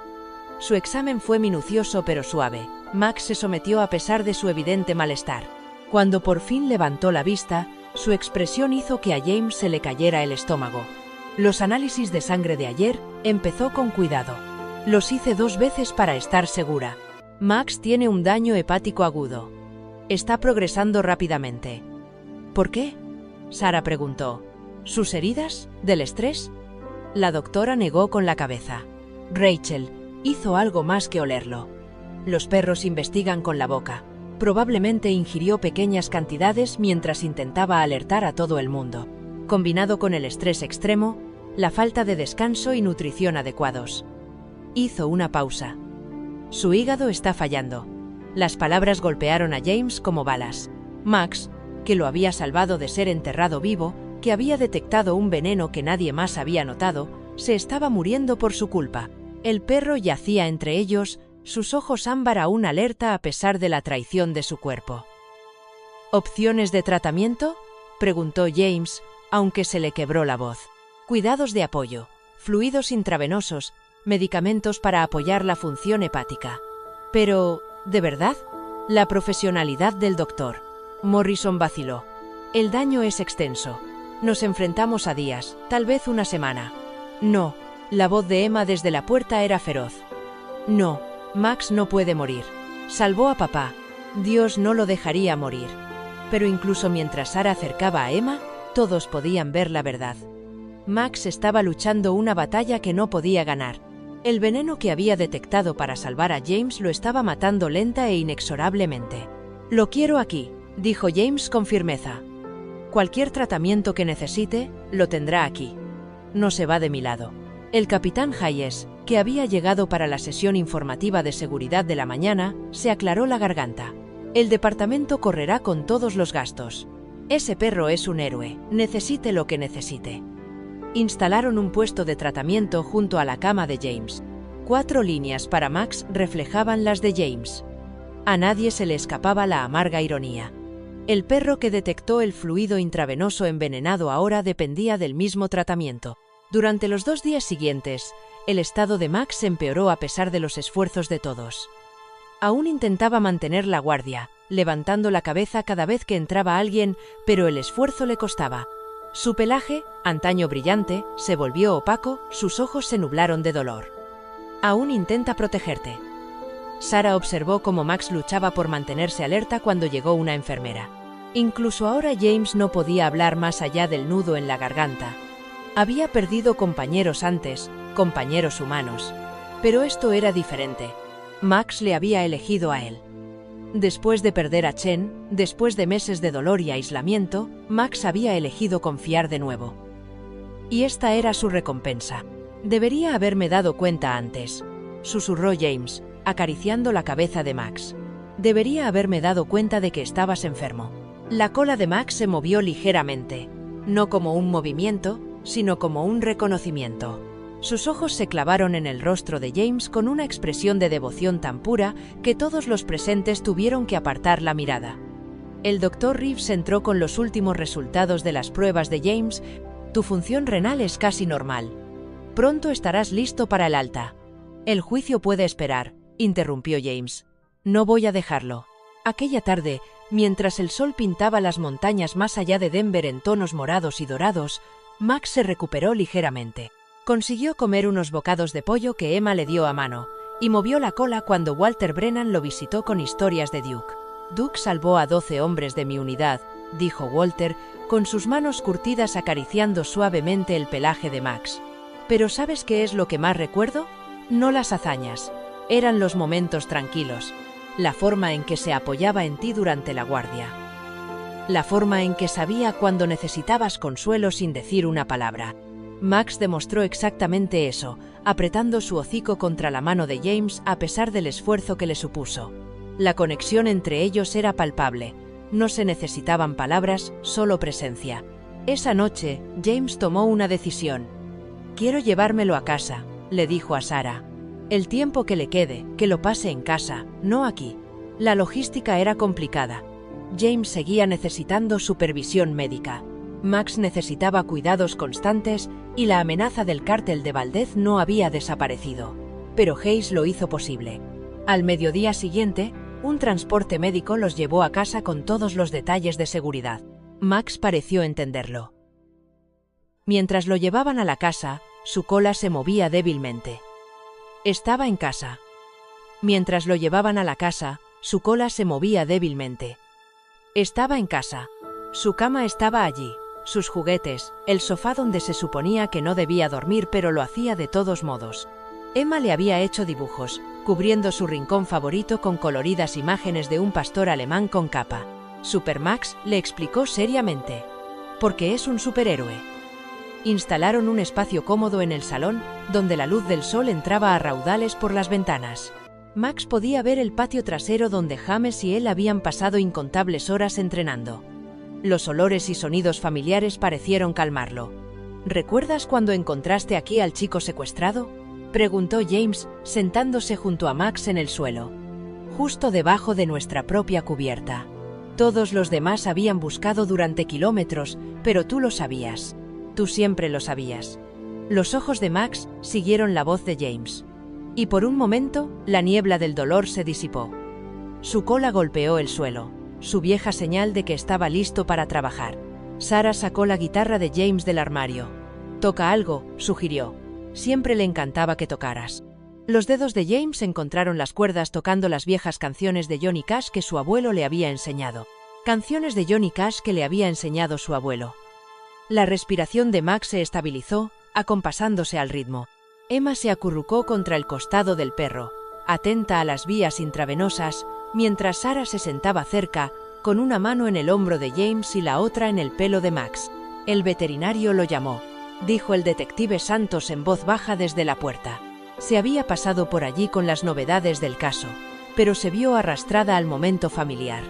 Su examen fue minucioso pero suave. Max se sometió a pesar de su evidente malestar. Cuando por fin levantó la vista, su expresión hizo que a James se le cayera el estómago. «Los análisis de sangre de ayer», empezó con cuidado. «Los hice 2 veces para estar segura. Max tiene un daño hepático agudo. Está progresando rápidamente». «¿Por qué?», Sarah preguntó. «¿Sus heridas? ¿Del estrés?». La doctora negó con la cabeza. «Rachel, hizo algo más que olerlo. Los perros investigan con la boca. Probablemente ingirió pequeñas cantidades mientras intentaba alertar a todo el mundo. Combinado con el estrés extremo, la falta de descanso y nutrición adecuados». Hizo una pausa. «Su hígado está fallando». Las palabras golpearon a James como balas. Max, que lo había salvado de ser enterrado vivo, que había detectado un veneno que nadie más había notado, se estaba muriendo por su culpa. El perro yacía entre ellos, sus ojos ámbar aún alerta a pesar de la traición de su cuerpo. «¿Opciones de tratamiento?», preguntó James, aunque se le quebró la voz. «Cuidados de apoyo, fluidos intravenosos, medicamentos para apoyar la función hepática». «Pero, ¿de verdad?». La profesionalidad del doctor. Morrison vaciló. «El daño es extenso. Nos enfrentamos a días, tal vez una semana». «No». La voz de Emma desde la puerta era feroz. «No, Max no puede morir. Salvó a papá. Dios no lo dejaría morir». Pero incluso mientras Sarah acercaba a Emma, todos podían ver la verdad. Max estaba luchando una batalla que no podía ganar. El veneno que había detectado para salvar a James lo estaba matando lenta e inexorablemente. «Lo quiero aquí», dijo James con firmeza. «Cualquier tratamiento que necesite, lo tendrá aquí. No se va de mi lado». El capitán Hayes, que había llegado para la sesión informativa de seguridad de la mañana, se aclaró la garganta. «El departamento correrá con todos los gastos. Ese perro es un héroe, necesite lo que necesite». Instalaron un puesto de tratamiento junto a la cama de James. 4 líneas para Max reflejaban las de James. A nadie se le escapaba la amarga ironía. El perro que detectó el fluido intravenoso envenenado ahora dependía del mismo tratamiento. Durante los 2 días siguientes, el estado de Max empeoró a pesar de los esfuerzos de todos. Aún intentaba mantener la guardia, levantando la cabeza cada vez que entraba alguien, pero el esfuerzo le costaba. Su pelaje, antaño brillante, se volvió opaco, sus ojos se nublaron de dolor. «Aún intenta protegerte». Sarah observó cómo Max luchaba por mantenerse alerta cuando llegó una enfermera. Incluso ahora James no podía hablar más allá del nudo en la garganta. Había perdido compañeros antes, compañeros humanos. Pero esto era diferente. Max le había elegido a él. Después de perder a Chen, después de meses de dolor y aislamiento, Max había elegido confiar de nuevo. Y esta era su recompensa. «Debería haberme dado cuenta antes», susurró James, acariciando la cabeza de Max. «Debería haberme dado cuenta de que estabas enfermo». La cola de Max se movió ligeramente, no como un movimiento, sino como un reconocimiento. Sus ojos se clavaron en el rostro de James con una expresión de devoción tan pura que todos los presentes tuvieron que apartar la mirada. El doctor Reeves entró con los últimos resultados de las pruebas de James. «Tu función renal es casi normal. Pronto estarás listo para el alta». «El juicio puede esperar», interrumpió James. «No voy a dejarlo». Aquella tarde, mientras el sol pintaba las montañas más allá de Denver en tonos morados y dorados, Max se recuperó ligeramente. Consiguió comer unos bocados de pollo que Emma le dio a mano, y movió la cola cuando Walter Brennan lo visitó con historias de Duke. «Duke salvó a 12 hombres de mi unidad», dijo Walter, con sus manos curtidas acariciando suavemente el pelaje de Max. «Pero ¿sabes qué es lo que más recuerdo? No las hazañas. Eran los momentos tranquilos. La forma en que se apoyaba en ti durante la guardia. La forma en que sabía cuando necesitabas consuelo sin decir una palabra». Max demostró exactamente eso, apretando su hocico contra la mano de James a pesar del esfuerzo que le supuso. La conexión entre ellos era palpable. No se necesitaban palabras, solo presencia. Esa noche, James tomó una decisión. «Quiero llevármelo a casa», le dijo a Sarah. «El tiempo que le quede, que lo pase en casa, no aquí». La logística era complicada. James seguía necesitando supervisión médica. Max necesitaba cuidados constantes y la amenaza del cártel de Valdez no había desaparecido. Pero Hayes lo hizo posible. Al mediodía siguiente, un transporte médico los llevó a casa con todos los detalles de seguridad. Max pareció entenderlo. Mientras lo llevaban a la casa, su cola se movía débilmente. Estaba en casa. Mientras lo llevaban a la casa, su cola se movía débilmente. Estaba en casa. Su cama estaba allí. Sus juguetes, el sofá donde se suponía que no debía dormir pero lo hacía de todos modos. Emma le había hecho dibujos, cubriendo su rincón favorito con coloridas imágenes de un pastor alemán con capa. Supermax le explicó seriamente. «Porque es un superhéroe». Instalaron un espacio cómodo en el salón, donde la luz del sol entraba a raudales por las ventanas. Max podía ver el patio trasero donde James y él habían pasado incontables horas entrenando. Los olores y sonidos familiares parecieron calmarlo. «¿Recuerdas cuando encontraste aquí al chico secuestrado?», preguntó James, sentándose junto a Max en el suelo. «Justo debajo de nuestra propia cubierta. Todos los demás habían buscado durante kilómetros, pero tú lo sabías. Tú siempre lo sabías». Los ojos de Max siguieron la voz de James. Y por un momento, la niebla del dolor se disipó. Su cola golpeó el suelo. Su vieja señal de que estaba listo para trabajar. Sarah sacó la guitarra de James del armario. «Toca algo», sugirió. «Siempre le encantaba que tocaras». Los dedos de James encontraron las cuerdas tocando las viejas canciones de Johnny Cash que su abuelo le había enseñado. Canciones de Johnny Cash que le había enseñado su abuelo. La respiración de Max se estabilizó, acompasándose al ritmo. Emma se acurrucó contra el costado del perro, atenta a las vías intravenosas, mientras Sarah se sentaba cerca, con una mano en el hombro de James y la otra en el pelo de Max. El veterinario lo llamó, dijo el detective Santos en voz baja desde la puerta. Se había pasado por allí con las novedades del caso, pero se vio arrastrada al momento familiar.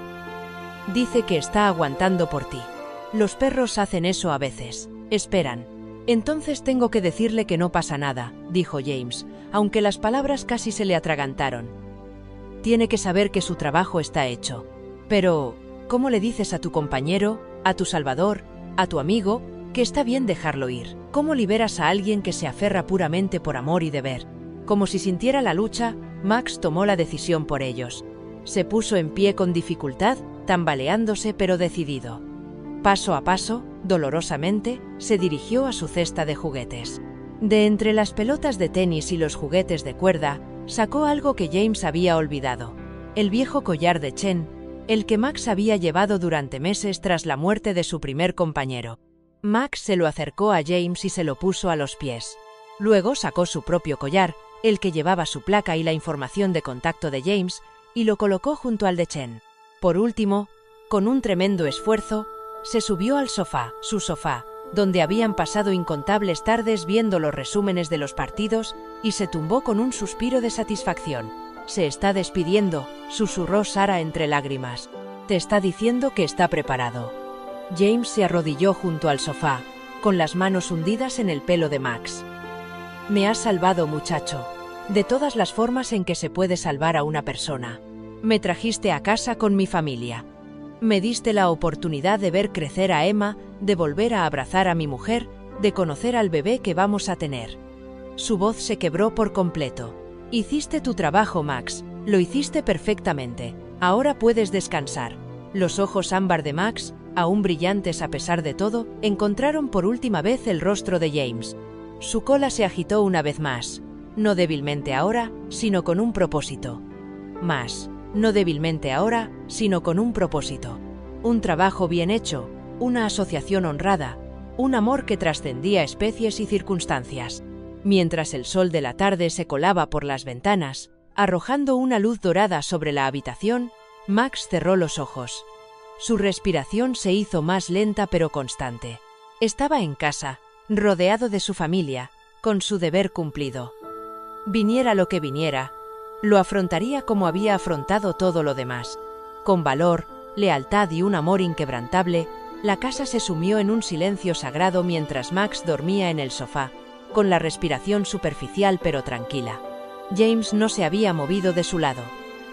Dice que está aguantando por ti. Los perros hacen eso a veces, esperan. Entonces tengo que decirle que no pasa nada, dijo James, aunque las palabras casi se le atragantaron. Tiene que saber que su trabajo está hecho. Pero, ¿cómo le dices a tu compañero, a tu salvador, a tu amigo, que está bien dejarlo ir? ¿Cómo liberas a alguien que se aferra puramente por amor y deber? Como si sintiera la lucha, Max tomó la decisión por ellos. Se puso en pie con dificultad, tambaleándose pero decidido. Paso a paso, dolorosamente, se dirigió a su cesta de juguetes. De entre las pelotas de tenis y los juguetes de cuerda, sacó algo que James había olvidado. El viejo collar de Chen, el que Max había llevado durante meses tras la muerte de su primer compañero. Max se lo acercó a James y se lo puso a los pies. Luego sacó su propio collar, el que llevaba su placa y la información de contacto de James, y lo colocó junto al de Chen. Por último, con un tremendo esfuerzo, se subió al sofá, su sofá, donde habían pasado incontables tardes viendo los resúmenes de los partidos, y se tumbó con un suspiro de satisfacción. Se está despidiendo, susurró Sarah entre lágrimas. Te está diciendo que está preparado. James se arrodilló junto al sofá, con las manos hundidas en el pelo de Max. Me has salvado, muchacho. De todas las formas en que se puede salvar a una persona. Me trajiste a casa con mi familia. Me diste la oportunidad de ver crecer a Emma, de volver a abrazar a mi mujer, de conocer al bebé que vamos a tener. Su voz se quebró por completo. Hiciste tu trabajo, Max. Lo hiciste perfectamente. Ahora puedes descansar. Los ojos ámbar de Max, aún brillantes a pesar de todo, encontraron por última vez el rostro de James. Su cola se agitó una vez más. No débilmente ahora, sino con un propósito. Más. No débilmente ahora, sino con un propósito. Un trabajo bien hecho, una asociación honrada, un amor que trascendía especies y circunstancias. Mientras el sol de la tarde se colaba por las ventanas, arrojando una luz dorada sobre la habitación, Max cerró los ojos. Su respiración se hizo más lenta pero constante. Estaba en casa, rodeado de su familia, con su deber cumplido. Viniera lo que viniera, lo afrontaría como había afrontado todo lo demás. Con valor, lealtad y un amor inquebrantable, la casa se sumió en un silencio sagrado mientras Max dormía en el sofá, con la respiración superficial pero tranquila. James no se había movido de su lado,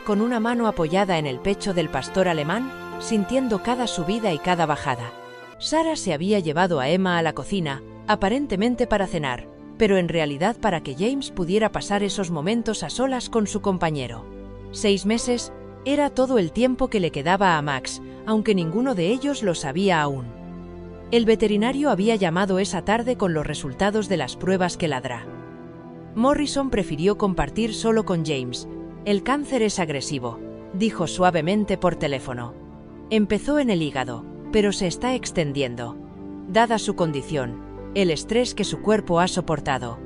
con una mano apoyada en el pecho del pastor alemán, sintiendo cada subida y cada bajada. Sarah se había llevado a Emma a la cocina, aparentemente para cenar, pero en realidad para que James pudiera pasar esos momentos a solas con su compañero. 6 meses era todo el tiempo que le quedaba a Max, aunque ninguno de ellos lo sabía aún. El veterinario había llamado esa tarde con los resultados de las pruebas que ladra. Morrison prefirió compartir solo con James. El cáncer es agresivo, dijo suavemente por teléfono. Empezó en el hígado, pero se está extendiendo. Dada su condición, el estrés que su cuerpo ha soportado.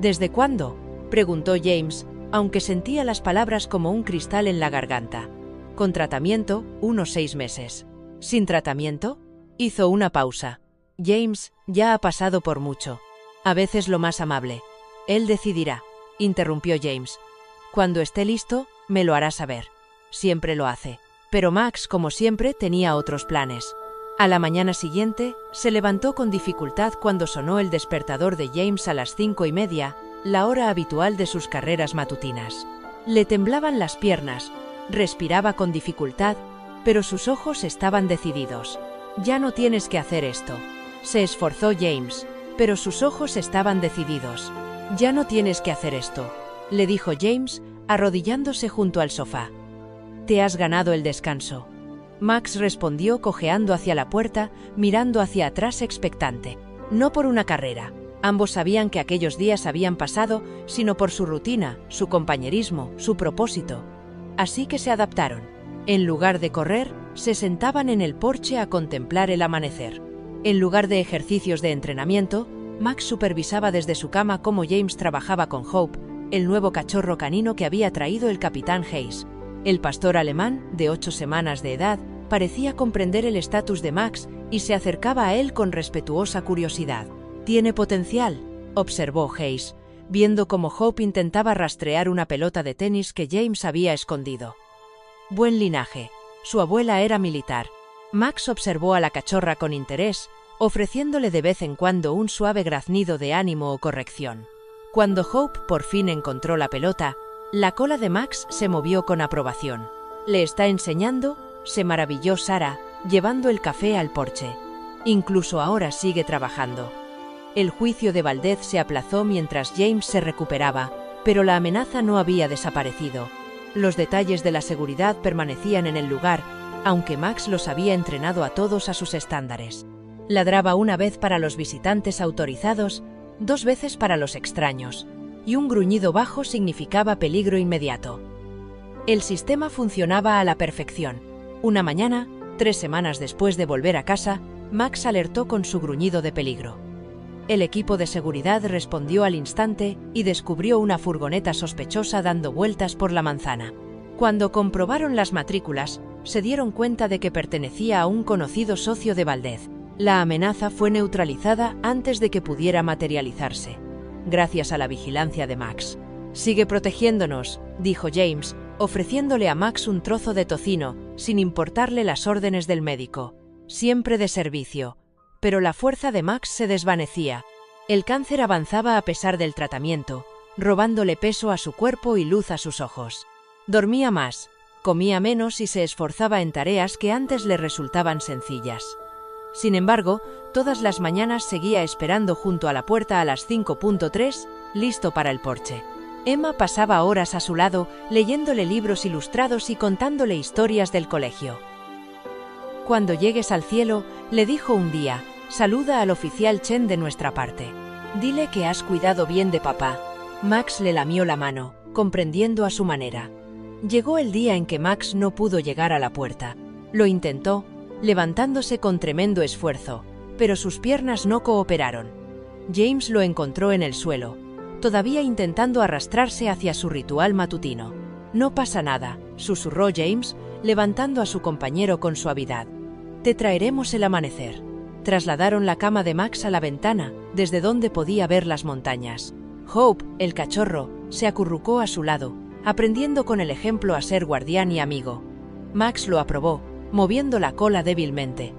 ¿Desde cuándo?, preguntó James, aunque sentía las palabras como un cristal en la garganta. Con tratamiento, unos 6 meses. ¿Sin tratamiento? Hizo una pausa. James, ya ha pasado por mucho. A veces lo más amable. Él decidirá, interrumpió James. Cuando esté listo, me lo hará saber. Siempre lo hace. Pero Max, como siempre, tenía otros planes. A la mañana siguiente, se levantó con dificultad cuando sonó el despertador de James a las 5:30, la hora habitual de sus carreras matutinas. Le temblaban las piernas, respiraba con dificultad, pero sus ojos estaban decididos. Ya no tienes que hacer esto. Se esforzó James, pero sus ojos estaban decididos. Ya no tienes que hacer esto, le dijo James, arrodillándose junto al sofá. Te has ganado el descanso. Max respondió cojeando hacia la puerta, mirando hacia atrás expectante. No por una carrera. Ambos sabían que aquellos días habían pasado, sino por su rutina, su compañerismo, su propósito. Así que se adaptaron. En lugar de correr, se sentaban en el porche a contemplar el amanecer. En lugar de ejercicios de entrenamiento, Max supervisaba desde su cama cómo James trabajaba con Hope, el nuevo cachorro canino que había traído el capitán Hayes. El pastor alemán, de 8 semanas de edad, parecía comprender el estatus de Max y se acercaba a él con respetuosa curiosidad. «Tiene potencial», observó Hayes, viendo cómo Hope intentaba rastrear una pelota de tenis que James había escondido. «Buen linaje. Su abuela era militar». Max observó a la cachorra con interés, ofreciéndole de vez en cuando un suave graznido de ánimo o corrección. Cuando Hope por fin encontró la pelota, la cola de Max se movió con aprobación. «¿Le está enseñando?», se maravilló Sarah, llevando el café al porche. «Incluso ahora sigue trabajando». El juicio de Valdez se aplazó mientras James se recuperaba, pero la amenaza no había desaparecido. Los detalles de la seguridad permanecían en el lugar, aunque Max los había entrenado a todos a sus estándares. Ladraba una vez para los visitantes autorizados, 2 veces para los extraños, y un gruñido bajo significaba peligro inmediato. El sistema funcionaba a la perfección. Una mañana, 3 semanas después de volver a casa, Max alertó con su gruñido de peligro. El equipo de seguridad respondió al instante y descubrió una furgoneta sospechosa dando vueltas por la manzana. Cuando comprobaron las matrículas, se dieron cuenta de que pertenecía a un conocido socio de Valdez. La amenaza fue neutralizada antes de que pudiera materializarse, gracias a la vigilancia de Max. «Sigue protegiéndonos», dijo James, ofreciéndole a Max un trozo de tocino, sin importarle las órdenes del médico. Siempre de servicio. Pero la fuerza de Max se desvanecía. El cáncer avanzaba a pesar del tratamiento, robándole peso a su cuerpo y luz a sus ojos. Dormía más, comía menos y se esforzaba en tareas que antes le resultaban sencillas. Sin embargo, todas las mañanas seguía esperando junto a la puerta a las 5:3, listo para el porche. Emma pasaba horas a su lado, leyéndole libros ilustrados y contándole historias del colegio. «Cuando llegues al cielo», le dijo un día, «saluda al oficial Chen de nuestra parte. Dile que has cuidado bien de papá». Max le lamió la mano, comprendiendo a su manera. Llegó el día en que Max no pudo llegar a la puerta. Lo intentó, levantándose con tremendo esfuerzo, pero sus piernas no cooperaron. James lo encontró en el suelo, todavía intentando arrastrarse hacia su ritual matutino. «No pasa nada», susurró James, levantando a su compañero con suavidad. «Te traeremos el amanecer». Trasladaron la cama de Max a la ventana, desde donde podía ver las montañas. Hope, el cachorro, se acurrucó a su lado, aprendiendo con el ejemplo a ser guardián y amigo. Max lo aprobó, moviendo la cola débilmente.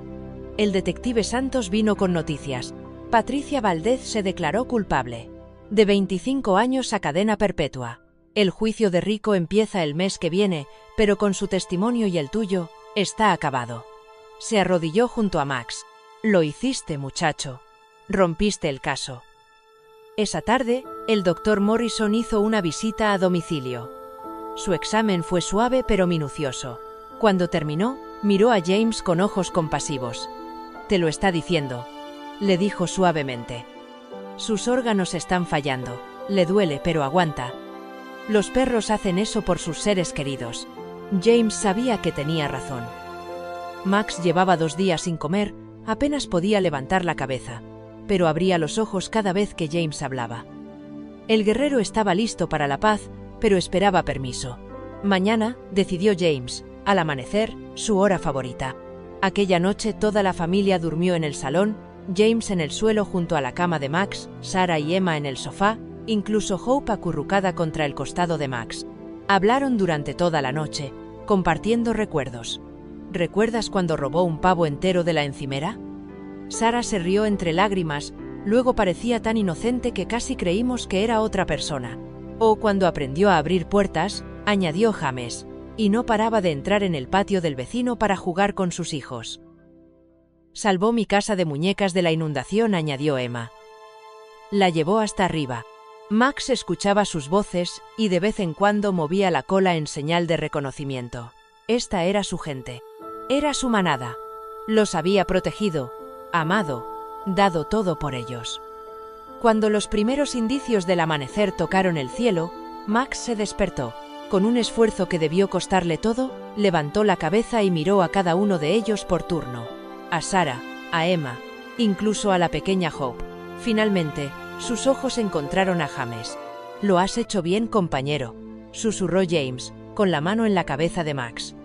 El detective Santos vino con noticias. Patricia Valdez se declaró culpable. De 25 años a cadena perpetua. El juicio de Rico empieza el mes que viene, pero con su testimonio y el tuyo, está acabado. Se arrodilló junto a Max. «Lo hiciste, muchacho. Rompiste el caso». Esa tarde, el doctor Morrison hizo una visita a domicilio. Su examen fue suave pero minucioso. Cuando terminó, miró a James con ojos compasivos. «Te lo está diciendo», le dijo suavemente. «Sus órganos están fallando. Le duele, pero aguanta. Los perros hacen eso por sus seres queridos». James sabía que tenía razón. Max llevaba 2 días sin comer, apenas podía levantar la cabeza, pero abría los ojos cada vez que James hablaba. El guerrero estaba listo para la paz, pero esperaba permiso. Mañana, decidió James, al amanecer, su hora favorita. Aquella noche toda la familia durmió en el salón, James en el suelo junto a la cama de Max, Sarah y Emma en el sofá, incluso Hope acurrucada contra el costado de Max. Hablaron durante toda la noche, compartiendo recuerdos. ¿Recuerdas cuando robó un pavo entero de la encimera? Sarah se rió entre lágrimas, luego parecía tan inocente que casi creímos que era otra persona. O cuando aprendió a abrir puertas, añadió James, y no paraba de entrar en el patio del vecino para jugar con sus hijos. Salvó mi casa de muñecas de la inundación, añadió Emma. La llevó hasta arriba. Max escuchaba sus voces y de vez en cuando movía la cola en señal de reconocimiento. Esta era su gente. Era su manada. Los había protegido, amado, dado todo por ellos. Cuando los primeros indicios del amanecer tocaron el cielo, Max se despertó. Con un esfuerzo que debió costarle todo, levantó la cabeza y miró a cada uno de ellos por turno. A Sarah, a Emma, incluso a la pequeña Hope. Finalmente, sus ojos encontraron a James. «Lo has hecho bien, compañero», susurró James, con la mano en la cabeza de Max.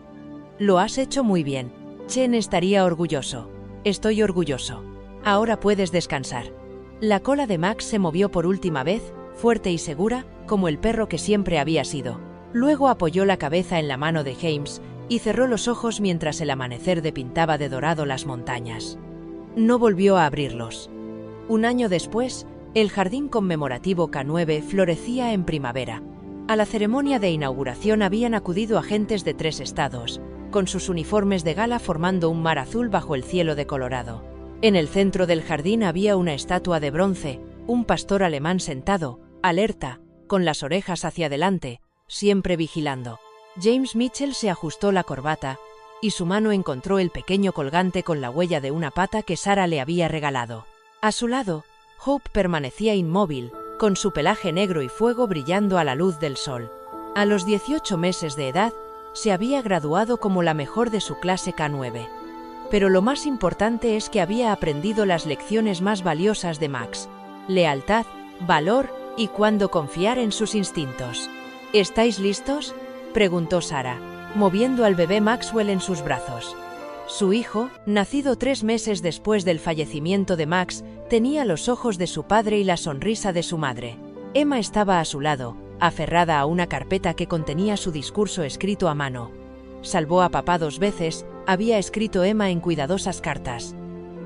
«Lo has hecho muy bien. Chen estaría orgulloso». «Estoy orgulloso. Ahora puedes descansar». La cola de Max se movió por última vez, fuerte y segura, como el perro que siempre había sido. Luego apoyó la cabeza en la mano de James y cerró los ojos mientras el amanecer depintaba de dorado las montañas. No volvió a abrirlos. Un año después, el jardín conmemorativo K9 florecía en primavera. A la ceremonia de inauguración habían acudido agentes de 3 estados, con sus uniformes de gala formando un mar azul bajo el cielo de Colorado. En el centro del jardín había una estatua de bronce, un pastor alemán sentado, alerta, con las orejas hacia adelante, siempre vigilando. James Mitchell se ajustó la corbata, y su mano encontró el pequeño colgante con la huella de una pata que Sarah le había regalado. A su lado, Hope permanecía inmóvil, con su pelaje negro y fuego brillando a la luz del sol. A los 18 meses de edad, se había graduado como la mejor de su clase K9. Pero lo más importante es que había aprendido las lecciones más valiosas de Max: lealtad, valor y cuándo confiar en sus instintos. ¿Estáis listos?, preguntó Sarah, moviendo al bebé Maxwell en sus brazos. Su hijo, nacido 3 meses después del fallecimiento de Max, tenía los ojos de su padre y la sonrisa de su madre. Emma estaba a su lado, aferrada a una carpeta que contenía su discurso escrito a mano. «Salvó a papá 2 veces», había escrito Emma en cuidadosas cartas.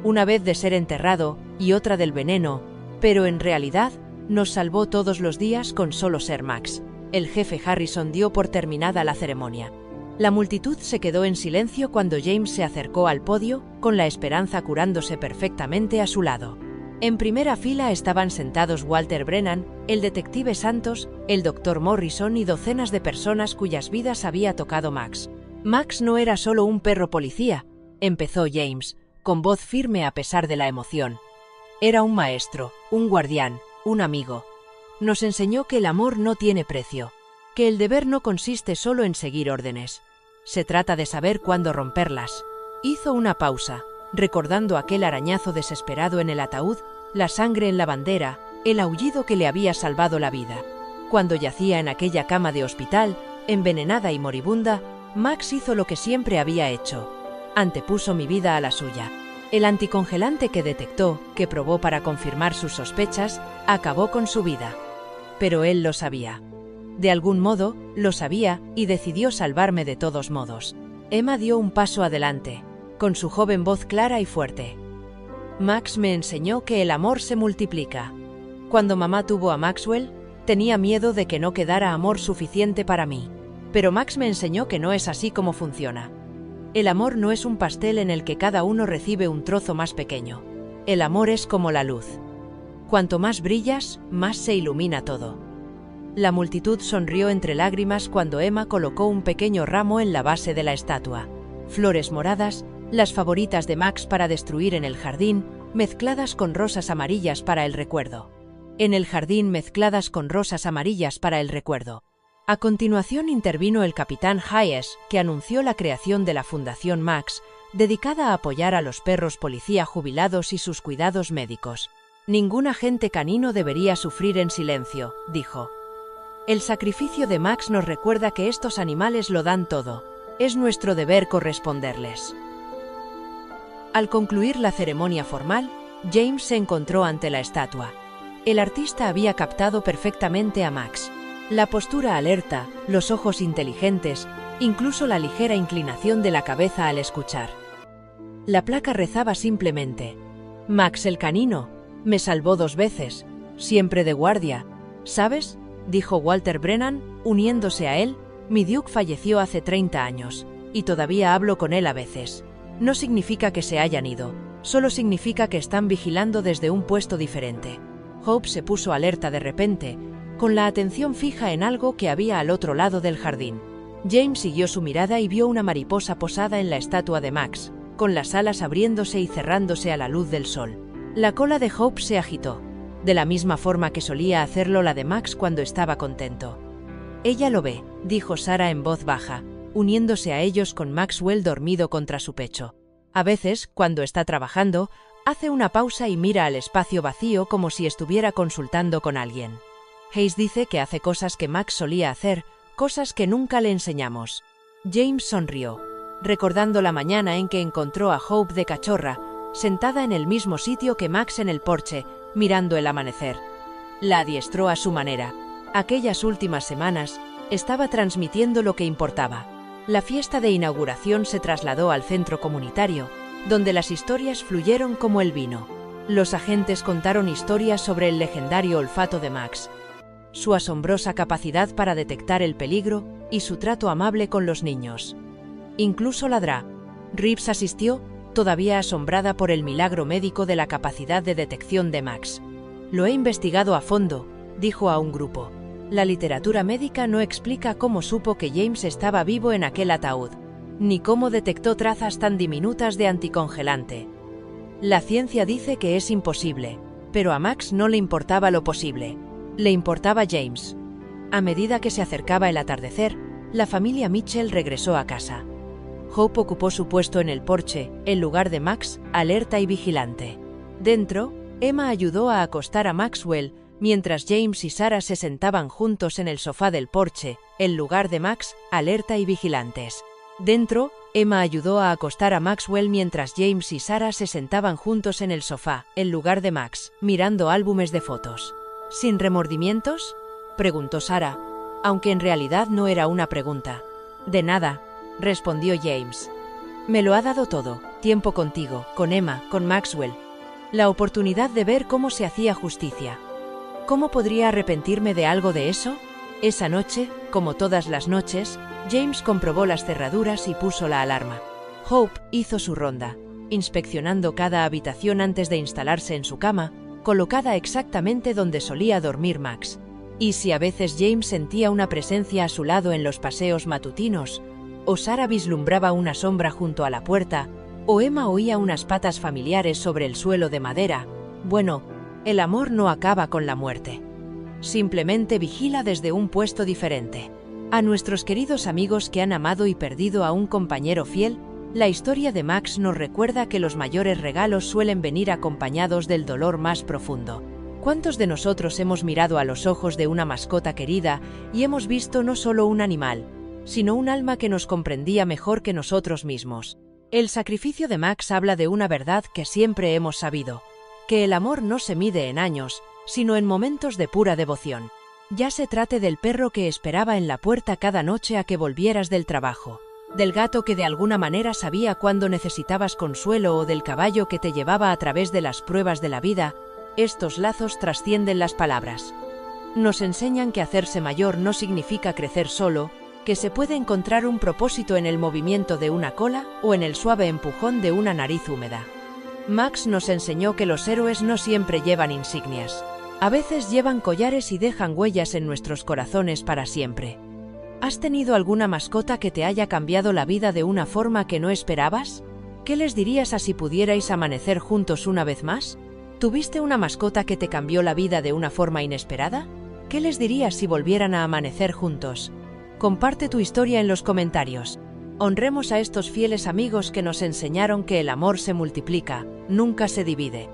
«Una vez de ser enterrado y otra del veneno, pero en realidad nos salvó todos los días con solo ser Max». El jefe Harrison dio por terminada la ceremonia. La multitud se quedó en silencio cuando James se acercó al podio, con la esperanza curándose perfectamente a su lado. En primera fila estaban sentados Walter Brennan, el detective Santos, el Dr. Morrison y docenas de personas cuyas vidas había tocado Max. «Max no era solo un perro policía», empezó James, con voz firme a pesar de la emoción. «Era un maestro, un guardián, un amigo. Nos enseñó que el amor no tiene precio, que el deber no consiste solo en seguir órdenes. Se trata de saber cuándo romperlas». Hizo una pausa, recordando aquel arañazo desesperado en el ataúd, la sangre en la bandera, el aullido que le había salvado la vida. Cuando yacía en aquella cama de hospital, envenenada y moribunda, Max hizo lo que siempre había hecho: antepuso mi vida a la suya. El anticongelante que detectó, que probó para confirmar sus sospechas, acabó con su vida. Pero él lo sabía. De algún modo, lo sabía, y decidió salvarme de todos modos. Emma dio un paso adelante, con su joven voz clara y fuerte. «Max me enseñó que el amor se multiplica. Cuando mamá tuvo a Maxwell, tenía miedo de que no quedara amor suficiente para mí. Pero Max me enseñó que no es así como funciona. El amor no es un pastel en el que cada uno recibe un trozo más pequeño. El amor es como la luz. Cuanto más brillas, más se ilumina todo». La multitud sonrió entre lágrimas cuando Emma colocó un pequeño ramo en la base de la estatua. Flores moradas, las favoritas de Max para destruir en el jardín, mezcladas con rosas amarillas para el recuerdo. En el jardín mezcladas con rosas amarillas para el recuerdo. A continuación intervino el capitán Hayes, que anunció la creación de la Fundación Max, dedicada a apoyar a los perros policía jubilados y sus cuidados médicos. «Ningún agente canino debería sufrir en silencio», dijo. «El sacrificio de Max nos recuerda que estos animales lo dan todo. Es nuestro deber corresponderles». Al concluir la ceremonia formal, James se encontró ante la estatua. El artista había captado perfectamente a Max. La postura alerta, los ojos inteligentes, incluso la ligera inclinación de la cabeza al escuchar. La placa rezaba simplemente: «Max el canino, me salvó 2 veces, siempre de guardia. ¿Sabes?», dijo Walter Brennan, uniéndose a él, «mi Duke falleció hace 30 años, y todavía hablo con él a veces. No significa que se hayan ido, solo significa que están vigilando desde un puesto diferente». Hope se puso alerta de repente, con la atención fija en algo que había al otro lado del jardín. James siguió su mirada y vio una mariposa posada en la estatua de Max, con las alas abriéndose y cerrándose a la luz del sol. La cola de Hope se agitó, de la misma forma que solía hacerlo la de Max cuando estaba contento. «Ella lo ve», dijo Sarah en voz baja, uniéndose a ellos con Maxwell dormido contra su pecho. «A veces, cuando está trabajando, Hace una pausa y mira al espacio vacío como si estuviera consultando con alguien. Hayes dice que hace cosas que Max solía hacer, cosas que nunca le enseñamos. James sonrió, recordando la mañana en que encontró a Hope de cachorra, sentada en el mismo sitio que Max en el porche, mirando el amanecer. La adiestró a su manera. Aquellas últimas semanas, estaba transmitiendo lo que importaba. La fiesta de inauguración se trasladó al centro comunitario, donde las historias fluyeron como el vino. Los agentes contaron historias sobre el legendario olfato de Max, su asombrosa capacidad para detectar el peligro y su trato amable con los niños. Incluso ladrá. Reeves asistió, todavía asombrada por el milagro médico de la capacidad de detección de Max. Lo he investigado a fondo, dijo a un grupo. La literatura médica no explica cómo supo que James estaba vivo en aquel ataúd, ni cómo detectó trazas tan diminutas de anticongelante. La ciencia dice que es imposible, pero a Max no le importaba lo posible. Le importaba James. A medida que se acercaba el atardecer, la familia Mitchell regresó a casa. Hope ocupó su puesto en el porche, en lugar de Max, alerta y vigilante. Dentro, Emma ayudó a acostar a Maxwell, mientras James y Sarah se sentaban juntos en el sofá del porche, en lugar de Max, alerta y vigilantes. Dentro, Emma ayudó a acostar a Maxwell mientras James y Sarah se sentaban juntos en el sofá, en lugar de Max, mirando álbumes de fotos. ¿Sin remordimientos?, preguntó Sarah, aunque en realidad no era una pregunta. De nada, respondió James. Me lo ha dado todo, tiempo contigo, con Emma, con Maxwell. La oportunidad de ver cómo se hacía justicia. ¿Cómo podría arrepentirme de algo de eso? Esa noche, como todas las noches, James comprobó las cerraduras y puso la alarma. Hope hizo su ronda, inspeccionando cada habitación antes de instalarse en su cama, colocada exactamente donde solía dormir Max. Y si a veces James sentía una presencia a su lado en los paseos matutinos, o Sarah vislumbraba una sombra junto a la puerta, o Emma oía unas patas familiares sobre el suelo de madera, bueno, el amor no acaba con la muerte. Simplemente vigila desde un puesto diferente. A nuestros queridos amigos que han amado y perdido a un compañero fiel, la historia de Max nos recuerda que los mayores regalos suelen venir acompañados del dolor más profundo. ¿Cuántos de nosotros hemos mirado a los ojos de una mascota querida y hemos visto no solo un animal, sino un alma que nos comprendía mejor que nosotros mismos? El sacrificio de Max habla de una verdad que siempre hemos sabido, que el amor no se mide en años, sino en momentos de pura devoción. Ya se trate del perro que esperaba en la puerta cada noche a que volvieras del trabajo, del gato que de alguna manera sabía cuándo necesitabas consuelo o del caballo que te llevaba a través de las pruebas de la vida, estos lazos trascienden las palabras. Nos enseñan que hacerse mayor no significa crecer solo, que se puede encontrar un propósito en el movimiento de una cola o en el suave empujón de una nariz húmeda. Max nos enseñó que los héroes no siempre llevan insignias. A veces llevan collares y dejan huellas en nuestros corazones para siempre. ¿Has tenido alguna mascota que te haya cambiado la vida de una forma que no esperabas? ¿Qué les dirías a si pudierais amanecer juntos una vez más? ¿Tuviste una mascota que te cambió la vida de una forma inesperada? ¿Qué les dirías si volvieran a amanecer juntos? Comparte tu historia en los comentarios. Honremos a estos fieles amigos que nos enseñaron que el amor se multiplica, nunca se divide.